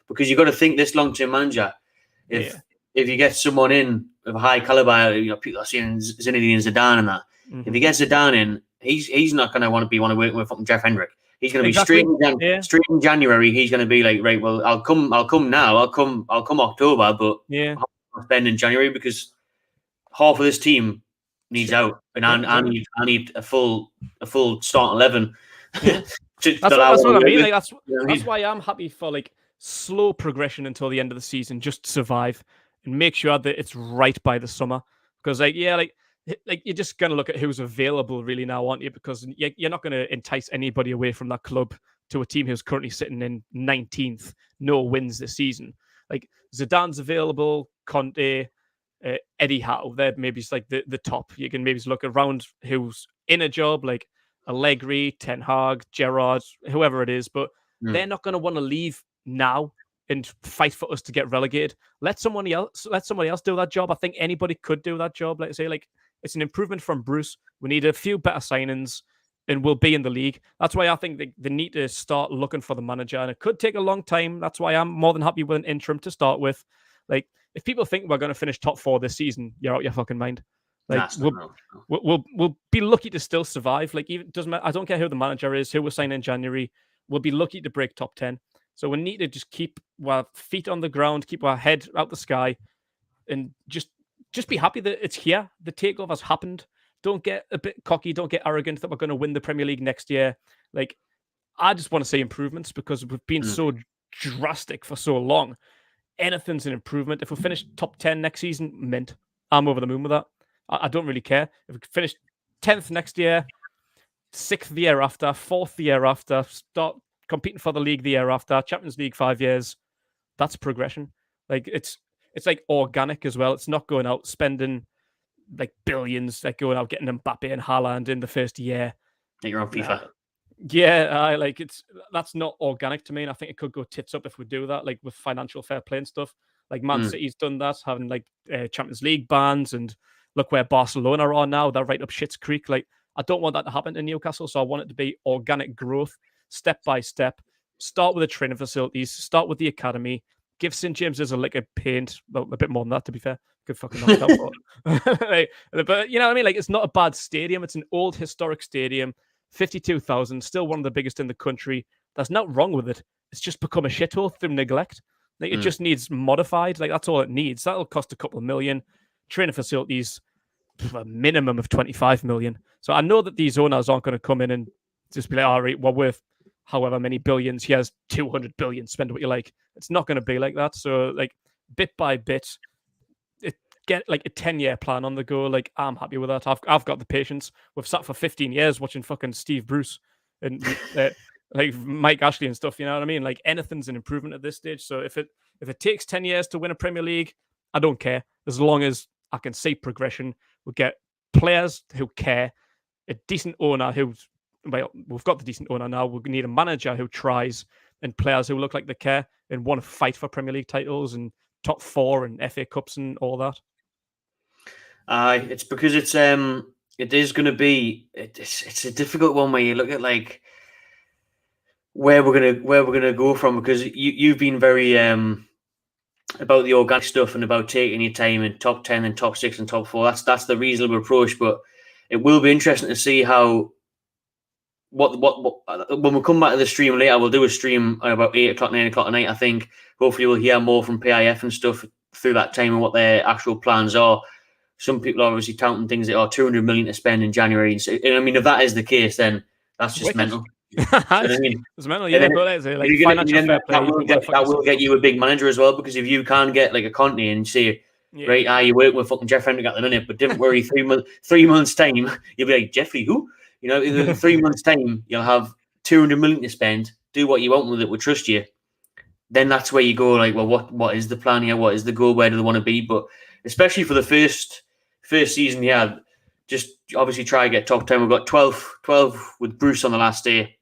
Because you've got to think this long-term manager, if you get someone in of a high caliber, people are saying Zinedine Zidane and that. If you get Zidane in, he's not going to want to work with fucking Jeff Hendrick. He's going to be straight in January. He's going to be like, right, well, I'll come now. I'll come October, but I'll spend in January, because half of this team needs out, and I need a full start 11. That's what I mean. Like, that's why I'm happy for like slow progression until the end of the season, just to survive and make sure that it's right by the summer. Because like you're just gonna look at who's available really now, aren't you? Because you're not gonna entice anybody away from that club to a team who's currently sitting in 19th, no wins this season. Like, Zidane's available, Conte, Eddie Howe, they're maybe just like the top. You can maybe look around who's in a job, like Allegri, Ten Hag, Gerrard, whoever it is, but they're not going to want to leave now and fight for us to get relegated. Let somebody else do that job. I think anybody could do that job. Like I say, like, it's an improvement from Bruce. We need a few better signings, and we'll be in the league. That's why I think they need to start looking for the manager, and it could take a long time. That's why I'm more than happy with an interim to start with. Like, if people think we're going to finish top 4 this season, you're out your fucking mind. Like, we'll be lucky to still survive. Like, even doesn't matter. I don't care who the manager is, who we're signing in January. We'll be lucky to break top 10. So we need to just keep our feet on the ground, keep our head out the sky, and just be happy that it's here. The takeover's happened. Don't get a bit cocky. Don't get arrogant that we're going to win the Premier League next year. Like, I just want to see improvements, because we've been so drastic for so long. Anything's an improvement. If we finish top 10 next season, mint. I'm over the moon with that. I don't really care. If we finish 10th next year, 6th the year after, 4th the year after, start competing for the league the year after, Champions League 5 years, that's progression. Like, it's like organic as well. It's not going out spending like billions, like going out getting Mbappe and Haaland in the first year. Like you're on FIFA. Yeah, that's not organic to me, and I think it could go tits up if we do that, like with financial fair play and stuff. Like Man City's done that, having like Champions League bans, and look where Barcelona are now. They're right up shit's creek. Like I don't want that to happen in Newcastle, so I want it to be organic growth, step by step. Start with the training facilities, start with the academy. Give St James's a lick of paint. Well, a bit more than that, to be fair. Good fucking knock it out. But you know what I mean? Like it's not a bad stadium. It's an old historic stadium. 52,000, still one of the biggest in the country. There's nothing wrong with it. It's just become a shithole through neglect. Like it just needs modified. Like that's all it needs. That'll cost a couple of million. Training facilities, a minimum of 25 million. So I know that these owners aren't going to come in and just be like, all right, we're worth however many billions. Here's 200 billion. Spend what you like. It's not going to be like that. So like bit by bit, get like a 10-year plan on the go. Like I'm happy with that. I've got the patience. We've sat for 15 years watching fucking Steve Bruce and like Mike Ashley and stuff. You know what I mean? Like anything's an improvement at this stage. So if it takes 10 years to win a Premier League, I don't care. As long as I can see progression, we'll get players who care, a decent owner who's we've got the decent owner now. We need a manager who tries, and players who look like they care and want to fight for Premier League titles and top 4 and FA Cups and all that. It's because it is going to be it's a difficult one where you look at like where we're gonna go from, because you've been very about the organic stuff and about taking your time in top 10 and top 6 and top 4. That's the reasonable approach, but it will be interesting to see how what when we come back to the stream later. We'll do a stream about 8 o'clock, 9 o'clock at night. I think hopefully we'll hear more from PIF and stuff through that time and what their actual plans are. Some people are obviously counting things that are 200 million to spend in January. And I mean, if that is the case, then that's just mental. I mean, it's mental, yeah. But like that will get you a big manager as well, because if you can't get like a Conte and say, right, you work with fucking Jeff Hendrick at the minute, but don't worry, 3 months time, you'll be like, Jeffrey, who? You know, in 3 months time, you'll have 200 million to spend. Do what you want with it. We trust you. Then that's where you go, like, well, what is the plan here? What is the goal? Where do they want to be? But especially for the first season, yeah, just obviously try to get top 10. We've got 12 with Bruce on the last day.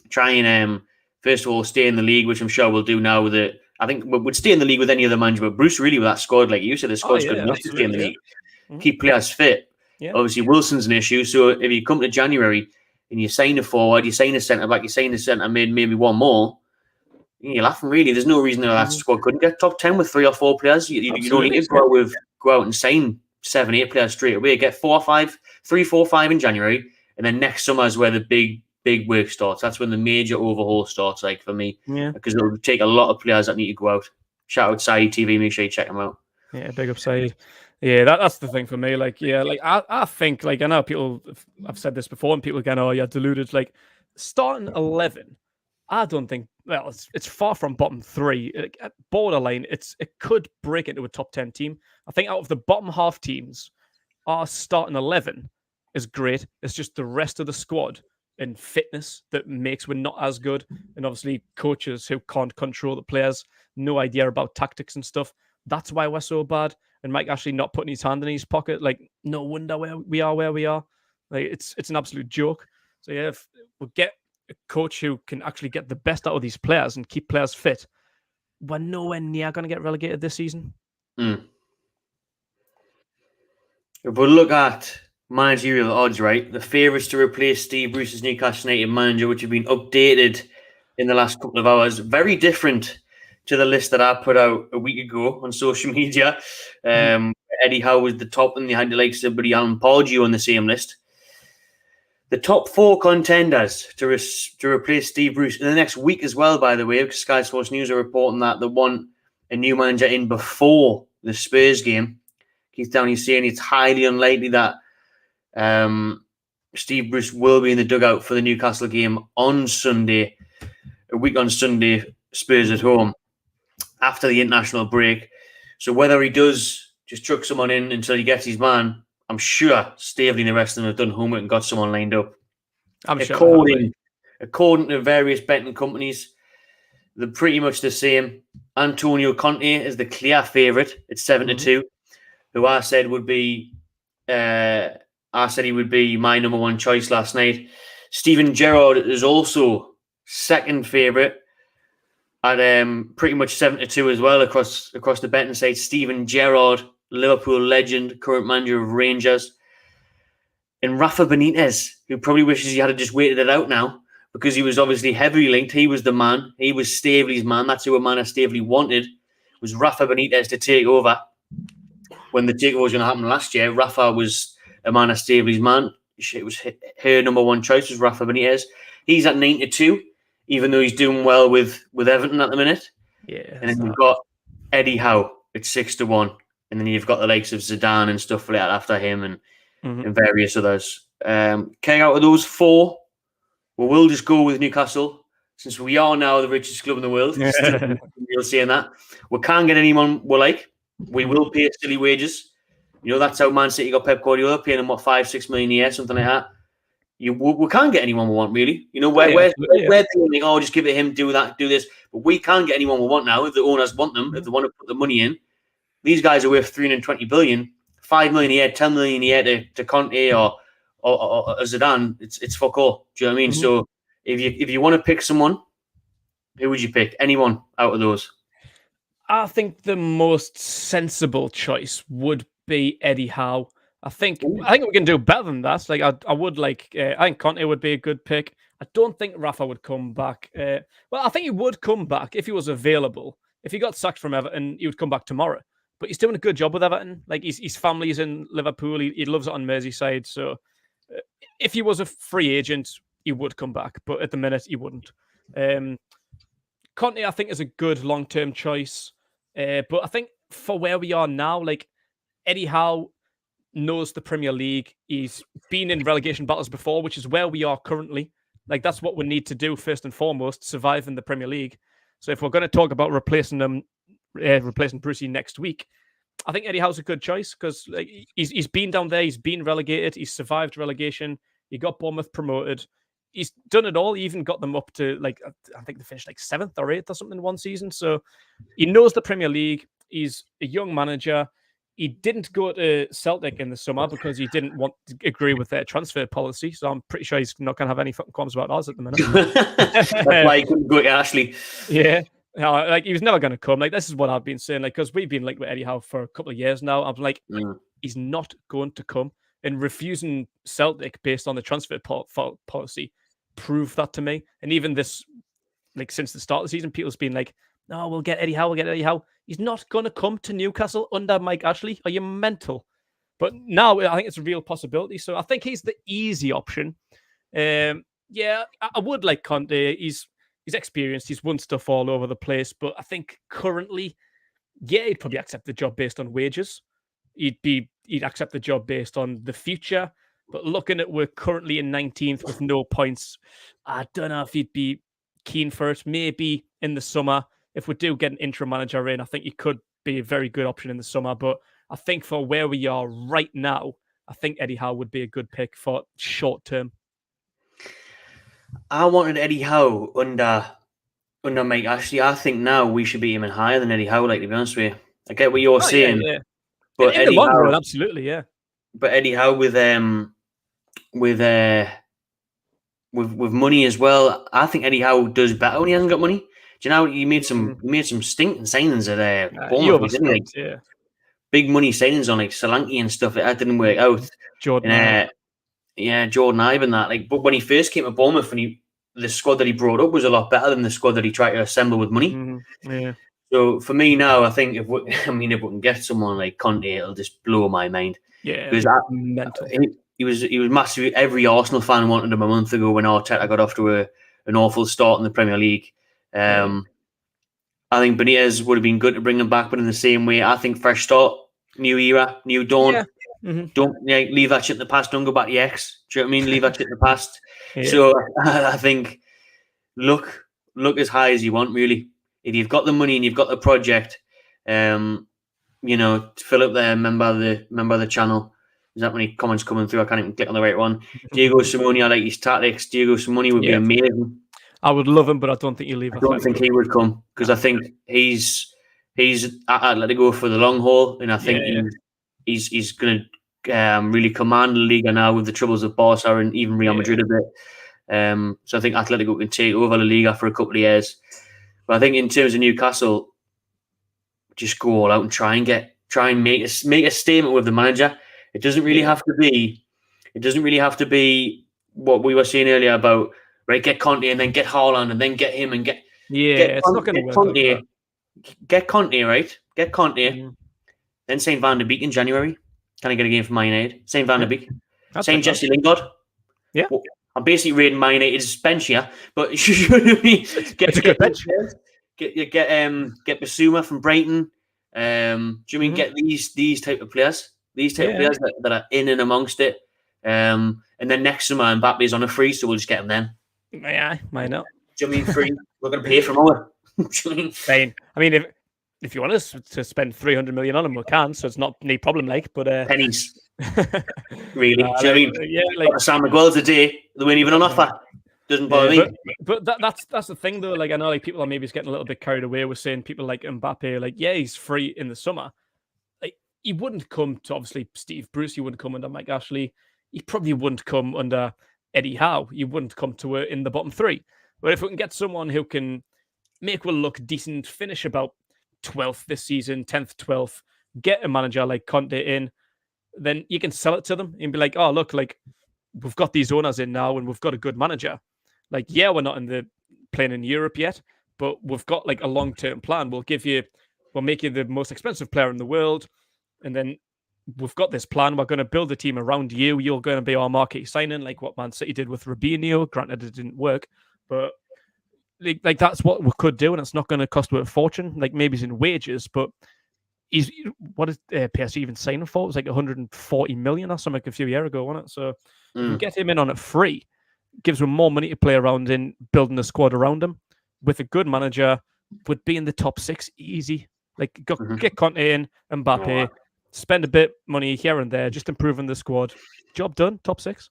Try and first of all stay in the league, which I'm sure we'll do now. With it, I think we'd stay in the league with any other manager, but Bruce really with that squad, like you said, the squad's good enough to stay in the league. Mm-hmm. Keep players fit. Yeah. Obviously, Wilson's an issue. So if you come to January and you sign a forward, you sign a centre back, you sign a centre mid, maybe one more, you're laughing. Really, there's no reason that squad couldn't get top 10 with 3 or 4 players. You don't need to go out and sign 7, 8 players straight away. Get 4 or 5, 3, 4, 5 in January, and then next summer is where the big work starts. That's when the major overhaul starts, like for me, because it'll take a lot of players that need to go out. Shout out Saeed TV, make sure you check them out. Yeah, big up Saeed. Yeah, that's the thing for me. Like, yeah, like I think, like, I know people, I've said this before, and people again, oh, you're deluded. Like, starting 11, I don't think, well, it's far from bottom 3. At borderline, it could break into a top 10 team. I think out of the bottom half teams, our starting 11 is great. It's just the rest of the squad and fitness that makes we're not as good. And obviously coaches who can't control the players, no idea about tactics and stuff. That's why we're so bad. And Mike Ashley not putting his hand in his pocket, like, no wonder where we are. Like, it's an absolute joke. So yeah, if we get a coach who can actually get the best out of these players and keep players fit, we're nowhere near going to get relegated this season. If we look at managerial odds, right, the favourites to replace Steve Bruce's Newcastle United manager, which have been updated in the last couple of hours, very different to the list that I put out a week ago on social media. Eddie Howe was the top, and they had the likes of Alan Pardew on the same list. The top 4 contenders to replace Steve Bruce in the next week as well, by the way, because Sky Sports News are reporting that they want a new manager in before the Spurs game. Keith Downey's saying it's highly unlikely that Steve Bruce will be in the dugout for the Newcastle game on Sunday, a week on Sunday, Spurs at home, after the international break. So whether he does just chuck someone in until he gets his man, I'm sure Staveley and the rest of them have done homework and got someone lined up. According to various betting companies, they're pretty much the same. Antonio Conte is the clear favourite at 7-2, who I said he would be my number 1 choice last night. Steven Gerrard is also second favourite at pretty much 7-2 as well across the betting site. Steven Gerrard, Liverpool legend, current manager of Rangers. And Rafa Benitez, who probably wishes he had just waited it out now, because he was obviously heavily linked. He was the man. He was Staveley's man. That's who Amanda Staveley wanted, was Rafa Benitez to take over. When the takeover was going to happen last year, Rafa was Amanda Staveley's man. It was her number one choice was Rafa Benitez. He's at 9-2, even though he's doing well with Everton at the minute. Yeah. And then you've got Eddie Howe at 6-1. And then you've got the likes of Zidane and stuff like that after him and various others. King, out of those four, we'll just go with Newcastle, since we are now the richest club in the world. You're saying that. We can't get anyone we like. We will pay silly wages. You know, that's how Man City got Pep Guardiola, paying them, 5-6 million a year, something like that. We can't get anyone we want, really. You know, we're thinking, oh, just give it to him, do that, do this. But we can't get anyone we want now if the owners want them, if they want to put the money in. These guys are worth 320 billion, 5 million a year, 10 million a year to Conte or Zidane. It's fuck all. Do you know what I mean? So if you want to pick someone, who would you pick? Anyone out of those? I think the most sensible choice would be Eddie Howe. I think we can do better than that. Like I would like. I think Conte would be a good pick. I don't think Rafa would come back. Well, I think he would come back if he was available. If he got sacked from Everton, he would come back tomorrow. But he's doing a good job with Everton. Like his family's in Liverpool. He loves it on Merseyside. So if he was a free agent, he would come back. But at the minute, he wouldn't. Conte, I think, is a good long-term choice. But I think for where we are now, like Eddie Howe knows the Premier League. He's been in relegation battles before, which is where we are currently. Like that's what we need to do first and foremost, survive in the Premier League. So if we're going to talk about replacing Brucey next week, I think Eddie Howe's a good choice because like he's been down there, he's been relegated, he's survived relegation, he got Bournemouth promoted. He's done it all. He even got them up to I think they finished 7th or 8th or something in one season. So he knows the Premier League. He's a young manager. He didn't go to Celtic in the summer because he didn't want to agree with their transfer policy. So I'm pretty sure he's not going to have any fucking qualms about ours at the minute. That's why he couldn't go to Ashley. Yeah. No, he was never going to come. This is what I've been saying. Because we've been with Eddie Howe for a couple of years now. I'm like, he's not going to come. And refusing Celtic based on the transfer policy proved that to me. And even this, since the start of the season, people's been like, no, we'll get Eddie Howe. He's not going to come to Newcastle under Mike Ashley. Are you mental? But now I think it's a real possibility. So I think he's the easy option. I would like Conte. He's experienced. He's won stuff all over the place. But I think currently, he'd probably accept the job based on wages. He'd accept the job based on the future. But looking at we're currently in 19th with no points, I don't know if he'd be keen for it. Maybe in the summer, if we do get an interim manager in, I think he could be a very good option in the summer. But I think for where we are right now, I think Eddie Howe would be a good pick for short term. I wanted Eddie Howe under Mike Ashley. I think now we should be even higher than Eddie Howe, to be honest with you. I get what you're saying. Yeah. But in the long run, absolutely, yeah. But Eddie Howe with money as well, I think Eddie Howe does better when he hasn't got money. Do you know he made some stinking signings at Bournemouth, didn't he? Big money signings on Solanke and stuff. That didn't work out. Jordan Ibe and that. But when he first came to Bournemouth, the squad that he brought up was a lot better than the squad that he tried to assemble with money. Yeah. So for me now, I think if we can get someone like Conte, it'll just blow my mind. Yeah, because mental. He was massive. Every Arsenal fan wanted him a month ago when Arteta got off to an awful start in the Premier League. I think Benitez would have been good to bring him back, but in the same way, I think fresh start, new era, new dawn. Yeah. Don't leave that shit in the past. Don't go back to your ex. Do you know what I mean? Leave that shit in the past. So I think look as high as you want, really. If you've got the money and you've got the project, Philip there, member of the channel. There's that many comments coming through. I can't even click on the right one. Diego Simone, I like his tactics. Diego Simone would be amazing. I would love him, but I don't think he'll leave. I don't think he would come because I think he's Atletico for the long haul, and I think he's going to really command the Liga now with the troubles of Barca and even Real Madrid a bit. So I think Atletico can take over La Liga for a couple of years. But I think in terms of Newcastle, just go all out and try and make a statement with the manager. It doesn't really have to be. It doesn't really have to be what we were saying earlier about get Conte and then get Haaland and then get him and get it's not going to work like that. Get Conte, right? Get Conte. Then Saint Van der Beek in January. Can I get a game for Man United? Saint Van der Beek. Saint Jesse Lingard. Yeah. Well, I'm basically rating Man United's bench here, but you know what I mean? It's a good bench. Get Basuma from Brighton. Do you mean get these type of players? These type of players that are in and amongst it. And then next summer Mbappe's on a free, so we'll just get him then. Yeah, why not? Do you mean free? We're going to pay for more. Fine. I mean, if you want us to spend 300 million on him, we can. So it's not any problem, but pennies. Really? Do you know what I mean? Yeah, like Sam McGuire's a day. They weren't even on offer. Doesn't bother me. But that's the thing though. Like I know, like people are maybe getting a little bit carried away with saying people like Mbappe, like he's free in the summer. Like he wouldn't come to obviously Steve Bruce. He wouldn't come under Mike Ashley. He probably wouldn't come under Eddie Howe. He wouldn't come to in the bottom three. But if we can get someone who can make Will look decent, finish about 12th this season, 10th, 12th, get a manager like Conte in, then you can sell it to them and be like, oh, look, like we've got these owners in now and we've got a good manager. Like, yeah, we're not playing in Europe yet, but we've got like a long-term plan. We'll make you the most expensive player in the world. And then we've got this plan. We're going to build a team around you. You're going to be our marquee signing, like what Man City did with Robinho. Granted, it didn't work, but like that's what we could do, and it's not going to cost a fortune. Like maybe it's in wages, but what is PSG even signing for? It was like 140 million or something a few years ago, wasn't it? So you get him in on it free, gives him more money to play around in, building a squad around him with a good manager, would be in the top 6 easy. Like get Conte in, Mbappe, spend a bit money here and there, just improving the squad. Job done, top 6.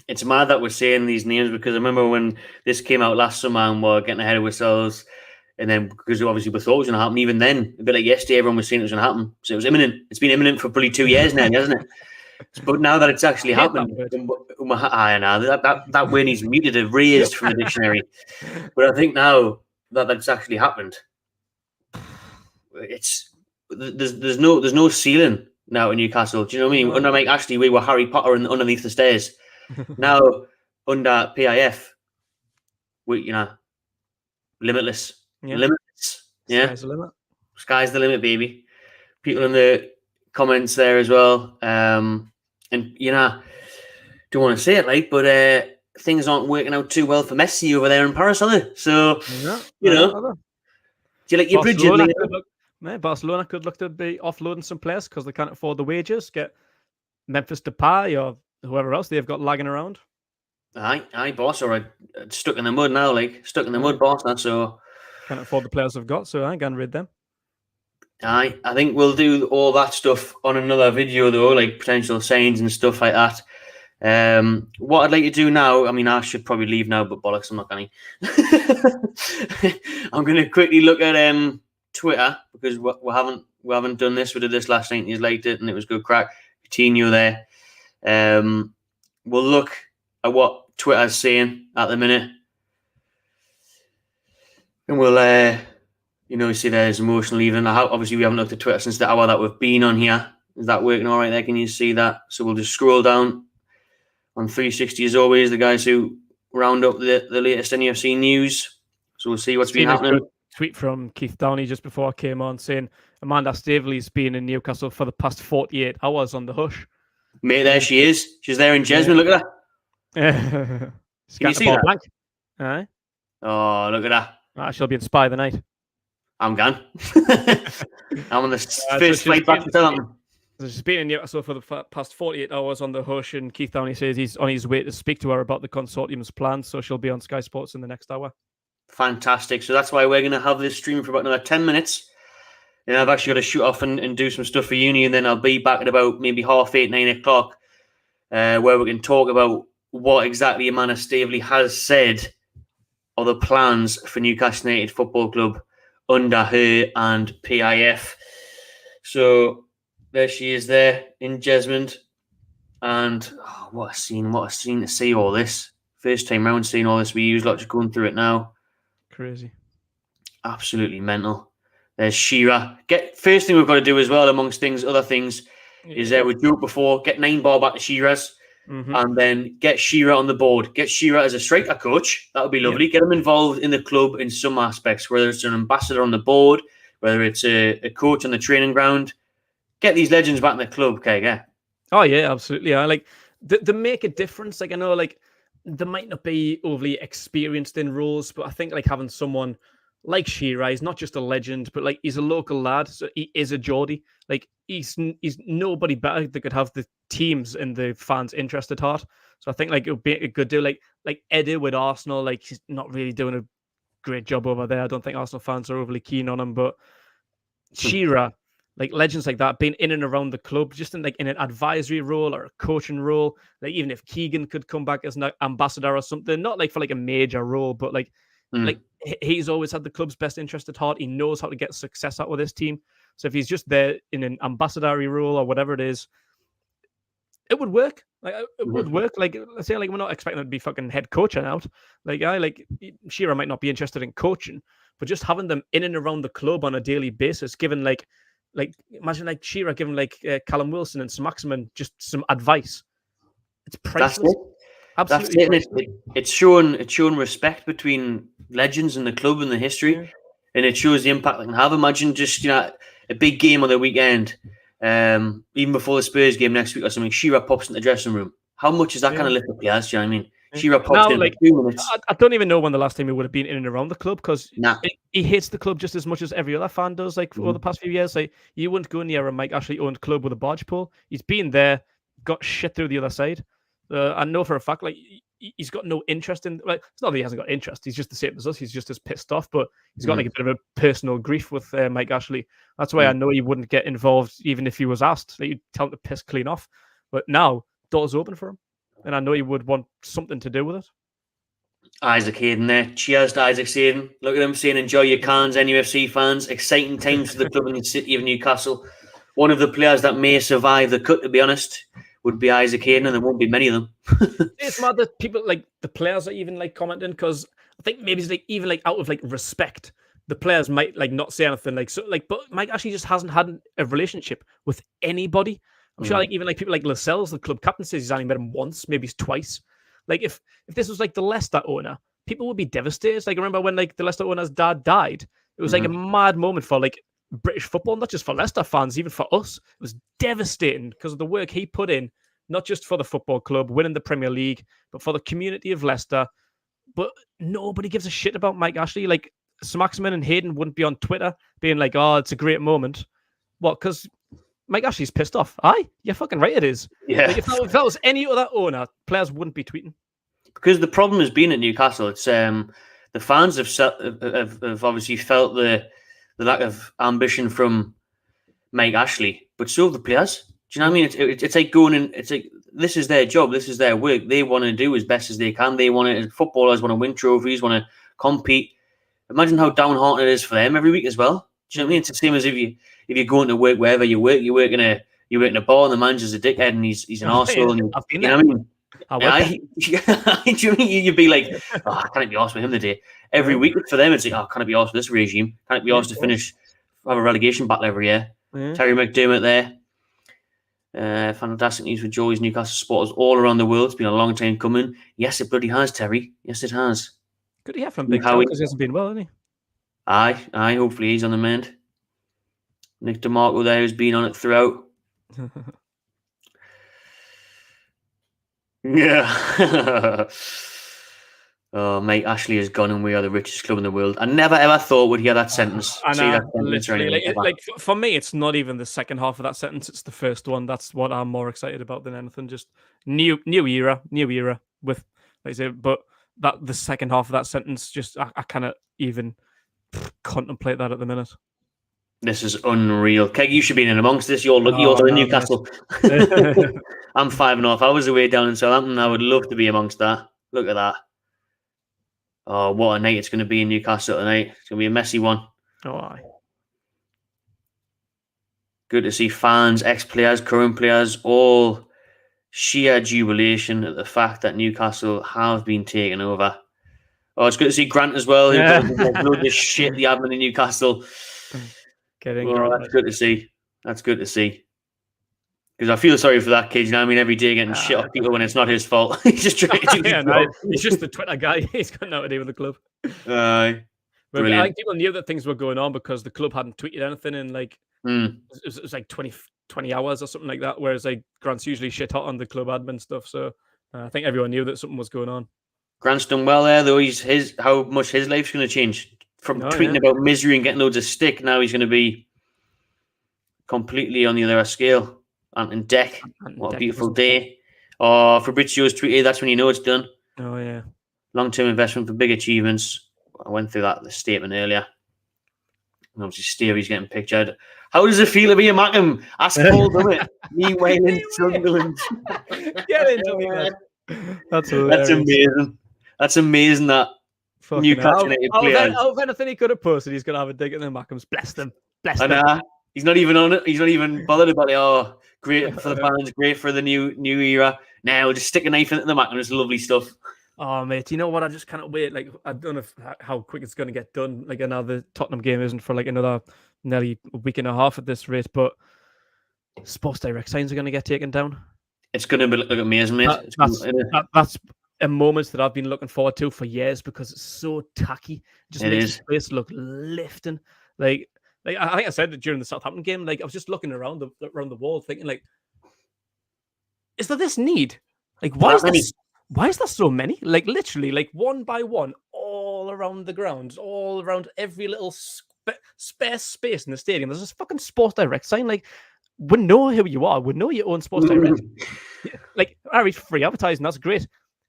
It's mad that we're saying these names because I remember when this came out last summer and we're getting ahead of ourselves, and then because obviously we thought it was going to happen, even then, a bit like yesterday, everyone was saying it was going to happen. So it was imminent. It's been imminent for probably 2 years now, hasn't it? But now that it's actually happened, I know that word needs muted, erased from the dictionary. But I think now that that's actually happened, there's no ceiling now in Newcastle. Do you know what I mean? Under Mike Ashley, we were Harry Potter and underneath the stairs. Now under PIF, we limitless. Yeah. Limitless. Yeah. Sky's the limit. Sky's the limit, baby. People in the comments there as well. And don't want to say it but things aren't working out too well for Messi over there in Paris, are they? So do you like your Barcelona Barcelona could look to be offloading some players because they can't afford the wages. Get Memphis Depay or whoever else they've got lagging around. Aye, boss, or stuck in the mud now, stuck in the mud, boss. That's so can't afford the players they've got, so I ain't gonna rid them. Aye, I think we'll do all that stuff on another video though, like potential signs and stuff like that. What I'd like to do now, I mean, I should probably leave now, but bollocks, I'm not going to. I'm going to quickly look at Twitter because we haven't done this. We did this last night and you liked it and it was good crack. Coutinho there. We'll look at what Twitter's saying at the minute. And we'll, you see there's emotional even. Obviously, we haven't looked at Twitter since the hour that we've been on here. Is that working all right there? Can you see that? So we'll just scroll down on 360 as always, the guys who round up the latest NFC news. So we'll see what's been happening. Tweet from Keith Downey just before I came on saying Amanda Staveley's been in Newcastle for the past 48 hours on the hush. Mate, there she is. She's there in Jasmine. Look at that. Can you see that? Blank. Aye. Oh, look at that. She'll be in Spy the night. I'm gone. I'm on the first flight back to Southampton. She's been in Newcastle for the past 48 hours on the hush, and Keith Downey says he's on his way to speak to her about the consortium's plans, so she'll be on Sky Sports in the next hour. Fantastic. So that's why we're going to have this stream for about another 10 minutes. And I've actually got to shoot off and do some stuff for uni, and then I'll be back at about maybe 8:30, 9 o'clock, where we can talk about what exactly Amanda Staveley has said are the plans for Newcastle United Football Club under her and PIF. So there she is there in Jesmond. And what a scene to see all this. First time round seeing all this we use, like just going through it now. Crazy. Absolutely mental. There's Shearer. First thing we've got to do as well, amongst other things, is we do it before, get 9 ball back to Shearer's, and then get Shearer on the board. Get Shearer as a striker coach. That would be lovely. Get him involved in the club in some aspects, whether it's an ambassador on the board, whether it's a coach on the training ground. Get these legends back in the club, okay? Yeah. Oh yeah, absolutely. Yeah. Like they make a difference. Like I know, like they might not be overly experienced in roles, but I think like having someone like Shearer, he's not just a legend, but like he's a local lad, so he is a Geordie. Like he's nobody better that could have the teams and the fans' interest at heart. So I think like it would be a good deal. Like Eddie with Arsenal, like he's not really doing a great job over there. I don't think Arsenal fans are overly keen on him, but Shearer, like legends like that, being in and around the club, just in like in an advisory role or a coaching role. Like even if Keegan could come back as an ambassador or something, not like for like a major role, but like he's always had the club's best interest at heart. He knows how to get success out with this team. So if he's just there in an ambassador role or whatever it is, it would work. Like it would work. Like let's say, like we're not expecting him to be fucking head coaching out. Like Shearer might not be interested in coaching, but just having them in and around the club on a daily basis, given like imagine like Shearer giving like Callum Wilson and Maximin just some advice. It's priceless. Absolutely. That's it. It's showing respect between legends in the club and the history, and it shows the impact they can have. Imagine just a big game on the weekend, even before the Spurs game next week or something. Shearer pops in the dressing room. How much is that kind of lift up players? Do you know what I mean? Shearer pops in for 2 minutes. I don't even know when the last time he would have been in and around the club because he hates the club just as much as every other fan does. Like over the past few years, like you wouldn't go near a Mike Ashley owned club with a barge pole. He's been there, got shit through the other side. I know for a fact, like he's got no interest in. Like it's not that he hasn't got interest. He's just the same as us. He's just as pissed off, but he's got like a bit of a personal grief with Mike Ashley. That's why I know he wouldn't get involved even if he was asked. Like, you'd tell him to piss clean off. But now doors open for him, and I know he would want something to do with it. Isaac Hayden there. Cheers to Isaac Hayden. Look at him saying, enjoy your cans, NUFC fans. Exciting times for the club in the city of Newcastle. One of the players that may survive the cut, to be honest, would be Isaac Hayden, and there won't be many of them. It's mad that people, like, the players are even, like, commenting, because I think maybe it's, like, even, like, out of, like, respect, the players might, like, not say anything, like, so, like, but Mike actually just hasn't had a relationship with anybody. I'm sure, like, even, like, people like Lascelles, the club captain, says he's only met him once, maybe twice. Like, if this was, like, the Leicester owner, people would be devastated. Like, I remember when, like, the Leicester owner's dad died. It was, like, a mad moment for, like, British football, not just for Leicester fans, even for us. It was devastating because of the work he put in, not just for the football club, winning the Premier League, but for the community of Leicester. But nobody gives a shit about Mike Ashley. Like, Maximin and Hayden wouldn't be on Twitter being like, oh, it's a great moment. What? Because Mike Ashley's pissed off. Aye, you're fucking right, it is. Yeah. Like, if that was any other owner, players wouldn't be tweeting. Because the problem has been at Newcastle, it's the fans have obviously felt the lack of ambition from Mike Ashley, but so have the players. Do you know what I mean? It's like going in. It's like this is their job, this is their work. They want to do as best as they can. They want to. Footballers want to win trophies, want to compete. Imagine how downhearted it is for them every week as well. Do you know what I mean? It's the same as if you're going to work wherever you work. You work in a bar, and the manager's a dickhead, and he's an arsehole. And you know what I mean? You'd be like, oh, I can't be arsed with him today. Every week for them, it's like, oh, can I be arsed with this regime? Can it be arsed to have a relegation battle every year? Terry McDermott there. Fantastic news for Joey's Newcastle supporters all around the world. It's been a long time coming. Yes, it bloody has, Terry. Yes, it has. Good to hear from Big Joe, because he hasn't been well, hasn't he? Aye. Hopefully he's on the mend. Nick DeMarco there has been on it throughout. Yeah. Oh, mate, Ashley has gone and we are the richest club in the world. I never ever thought we'd hear that sentence. I know, literally. Like, for me, it's not even the second half of that sentence. It's the first one. That's what I'm more excited about than anything. Just new era with, like I say, but the second half of that sentence, just I cannot even contemplate that at the minute. This is unreal. Keg, you should be in amongst this. You're in Newcastle. I'm 5.5 hours away down in Southampton. I would love to be amongst that. Look at that. Oh, what a night it's going to be in Newcastle tonight. It's going to be a messy one. Oh, aye. Good to see fans, ex-players, current players, all sheer jubilation at the fact that Newcastle have been taken over. Oh, it's good to see Grant as well. Yeah. Loads of shit the admin in Newcastle. Getting Well, that's good to see. That's good to see. Because I feel sorry for that kid. You know what I mean? Every day getting shit off people when it's not his fault. He's just trying to do his job. He's just the Twitter guy. He's got nothing to do with the club. Brilliant. I think people knew that things were going on because the club hadn't tweeted anything in like it was like 20 hours or something like that. Whereas like Grant's usually shit hot on the club admin stuff. So I think everyone knew that something was going on. Grant's done well there, though. How much his life's going to change from tweeting about misery and getting loads of stick. Now he's going to be completely on the other scale and in deck. What a beautiful day! Oh, Fabrizio's tweeted. That's when you know it's done. Oh yeah. Long-term investment for big achievements. I went through the statement earlier. And obviously, Stevie's getting pictured. How does it feel to be a Mackham? Ask Paul, doesn't it? Meanwhile in Sunderland. Get into it. That's amazing. That's amazing that Newcastle United players. Out of anything he could have posted, he's going to have a dig at the Mackhams. Bless them. Bless them. He's not even on it. He's not even bothered about it. Oh, great for the fans. Great for the new era. Now we'll just stick a knife into the Mackham. It's lovely stuff. Oh, mate, you know what? I just cannot wait. Like, I don't know how quick it's going to get done. Like, now the Tottenham game isn't for like another nearly a week and a half at this rate, but Sports Direct signs are going to get taken down. It's going to be look amazing, mate. That's a moment that I've been looking forward to for years because it's so tacky. It just makes the place look lifting. Like I think I said it during the Southampton game. Like, I was just looking around the wall, thinking, like, is there this need? Like, why is there so many? Like, literally, like one by one, all around the grounds, all around every little spare space in the stadium. There's this fucking Sports Direct sign. Like, we know who you are. We know you own Sports Direct. Like, free advertising, that's great.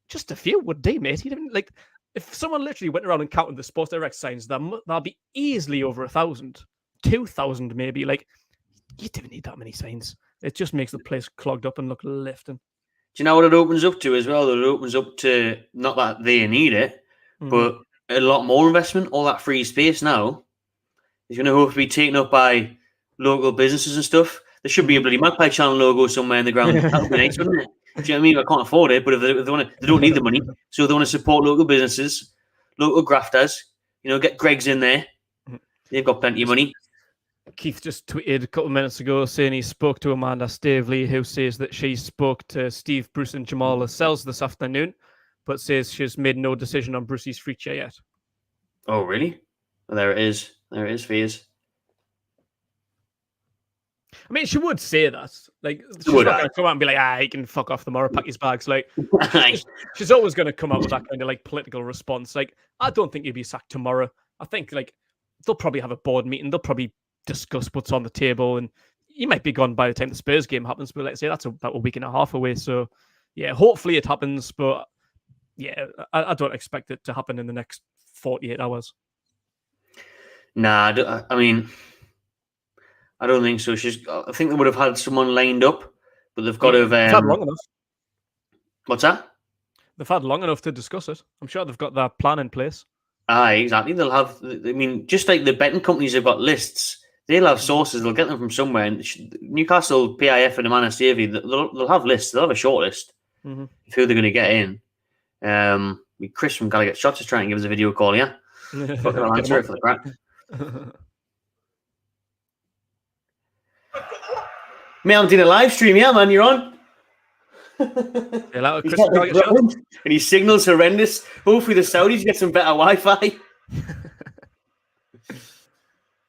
Just a few would do, mate. Like, if someone literally went around and counted the Sports Direct signs, that'll be easily over 1,000, 2,000 maybe. Like, you don't need that many signs. It just makes the place clogged up and look lifting. Do you know what it opens up to as well? It opens up to not that they need it, but a lot more investment. All that free space now is going to hopefully be taken up by local businesses and stuff. There should be a bloody Magpie Channel logo somewhere in the ground. That would be nice, wouldn't it? Do you know what I mean? I can't afford it, but if they want to, they don't need the money, so they want to support local businesses, local grafters. You know, get Greg's in there. They've got plenty of money. Keith just tweeted a couple of minutes ago saying he spoke to Amanda Stavely, who says that she spoke to Steve, Bruce and Jamal Lascelles this afternoon, but says she's made no decision on Brucey's future yet. Oh, really? Well, there it is. There it is, Faze. I mean, she would say that. Like, she's not going to come out and be like, he can fuck off tomorrow, pack his bags. Like, she's always going to come out with that kind of, like, political response. Like, I don't think he'll be sacked tomorrow. I think, like, they'll probably have a board meeting. They'll probably discuss what's on the table, and he might be gone by the time the Spurs game happens, but let's say that's about a week and a half away. So yeah, hopefully it happens, but yeah, I don't expect it to happen in the next 48 hours. Nah, I mean, I don't think so. I think they would have had someone lined up, but they've got to have had long enough. What's that? They've had long enough to discuss it. I'm sure they've got that plan in place. Aye, exactly. They'll have, I mean, just like the betting companies have got lists, they'll have sources, they'll get them from somewhere. And Newcastle, PIF, and Amanda Stavely, they'll have lists, they'll have a short list of who they're going to get in. Chris from Gallagher Shots is trying to give us a video call, yeah? Fucking I'll answer it for the crack. Mate, I'm doing a live stream, yeah, man, you're on. And his signal's horrendous. Hopefully the Saudis get some better Wi-Fi.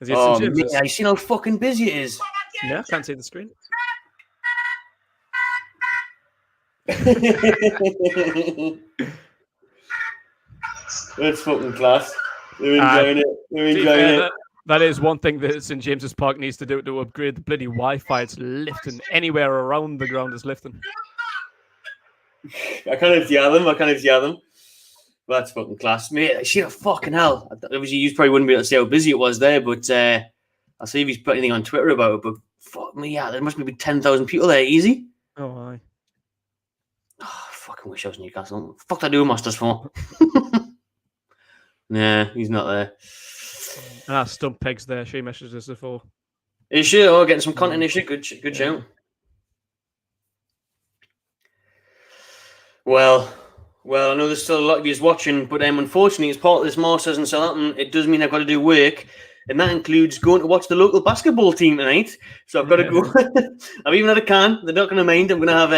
Mate, you seen how fucking busy it is? Yeah, can't see the screen. That's fucking class. They're enjoying it. That is one thing that St James's Park needs to do to upgrade the bloody Wi-Fi. It's lifting. Anywhere around the ground is lifting. I can't hear them. That's fucking class, mate. Shit, fucking hell. Obviously, you probably wouldn't be able to see how busy it was there, but I'll see if he's put anything on Twitter about it. But fuck me, yeah, there must be 10,000 people there, easy. Oh, aye. Oh, I fucking wish I was Newcastle. Fuck that doing Masters for. Nah, he's not there. Stump Peg's there. She messages us before. Is she? Oh, getting some content, is she? Good shout. Well, I know there's still a lot of you watching, but unfortunately, as part of this Masters and Southampton, it does mean I've got to do work, and that includes going to watch the local basketball team tonight. So I've got to go. I've even had a can. They're not going to mind. I'm going to have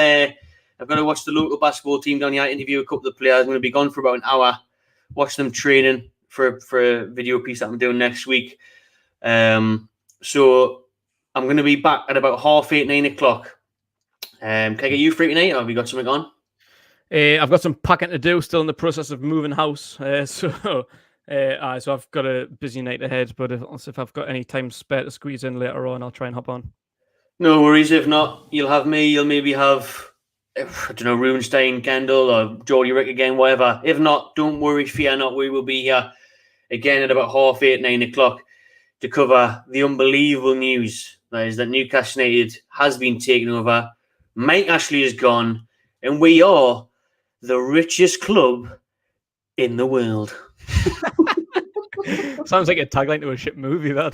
I've got to watch the local basketball team down here, interview a couple of the players. I'm going to be gone for about an hour, watch them training for a video piece that I'm doing next week. So I'm going to be back at about 8:30, 9 o'clock. Can I get you free tonight, or have you got something on? I've got some packing to do. Still in the process of moving house, so I've got a busy night ahead. But if I've got any time spare to squeeze in later on, I'll try and hop on. No worries. If not, you'll have me. You'll maybe have, I don't know, Rubenstein, Kendall, or Geordie Rick again, whatever. If not, don't worry, fear not. We will be here again at about 8:30, 9 o'clock to cover the unbelievable news that is that Newcastle United has been taken over. Mike Ashley is gone, and we are the richest club in the world. Sounds like a tagline to a shit movie, that.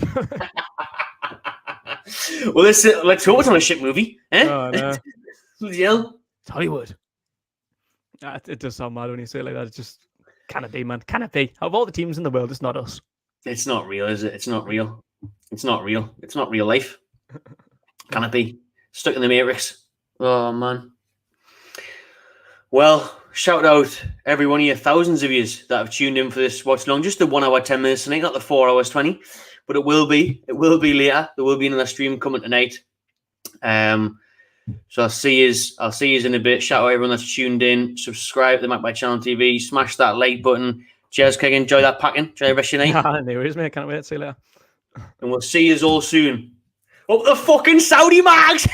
Well, let's hope it's not a shit movie. Eh? Oh, no. It's Hollywood. It does sound mad when you say it like that. It's just, can it be, man? Can it be? Of all the teams in the world, it's not us. It's not real, is it? It's not real. It's not real. It's not real life. Can it be? Stuck in the Matrix. Oh, man. Well, shout out every one of you, thousands of you that have tuned in for this watch long. Just the 1 hour, 10 minutes tonight, not the 4 hours, 20. But it will be later. There will be another stream coming tonight. So I'll see you in a bit. Shout out everyone that's tuned in. Subscribe to the MacBite Channel TV. Smash that like button. Cheers, Craig. Enjoy that packing. Enjoy the rest of your night. Anyways, mate. Can't wait to see you later. And we'll see you all soon. Up the fucking Saudi mags!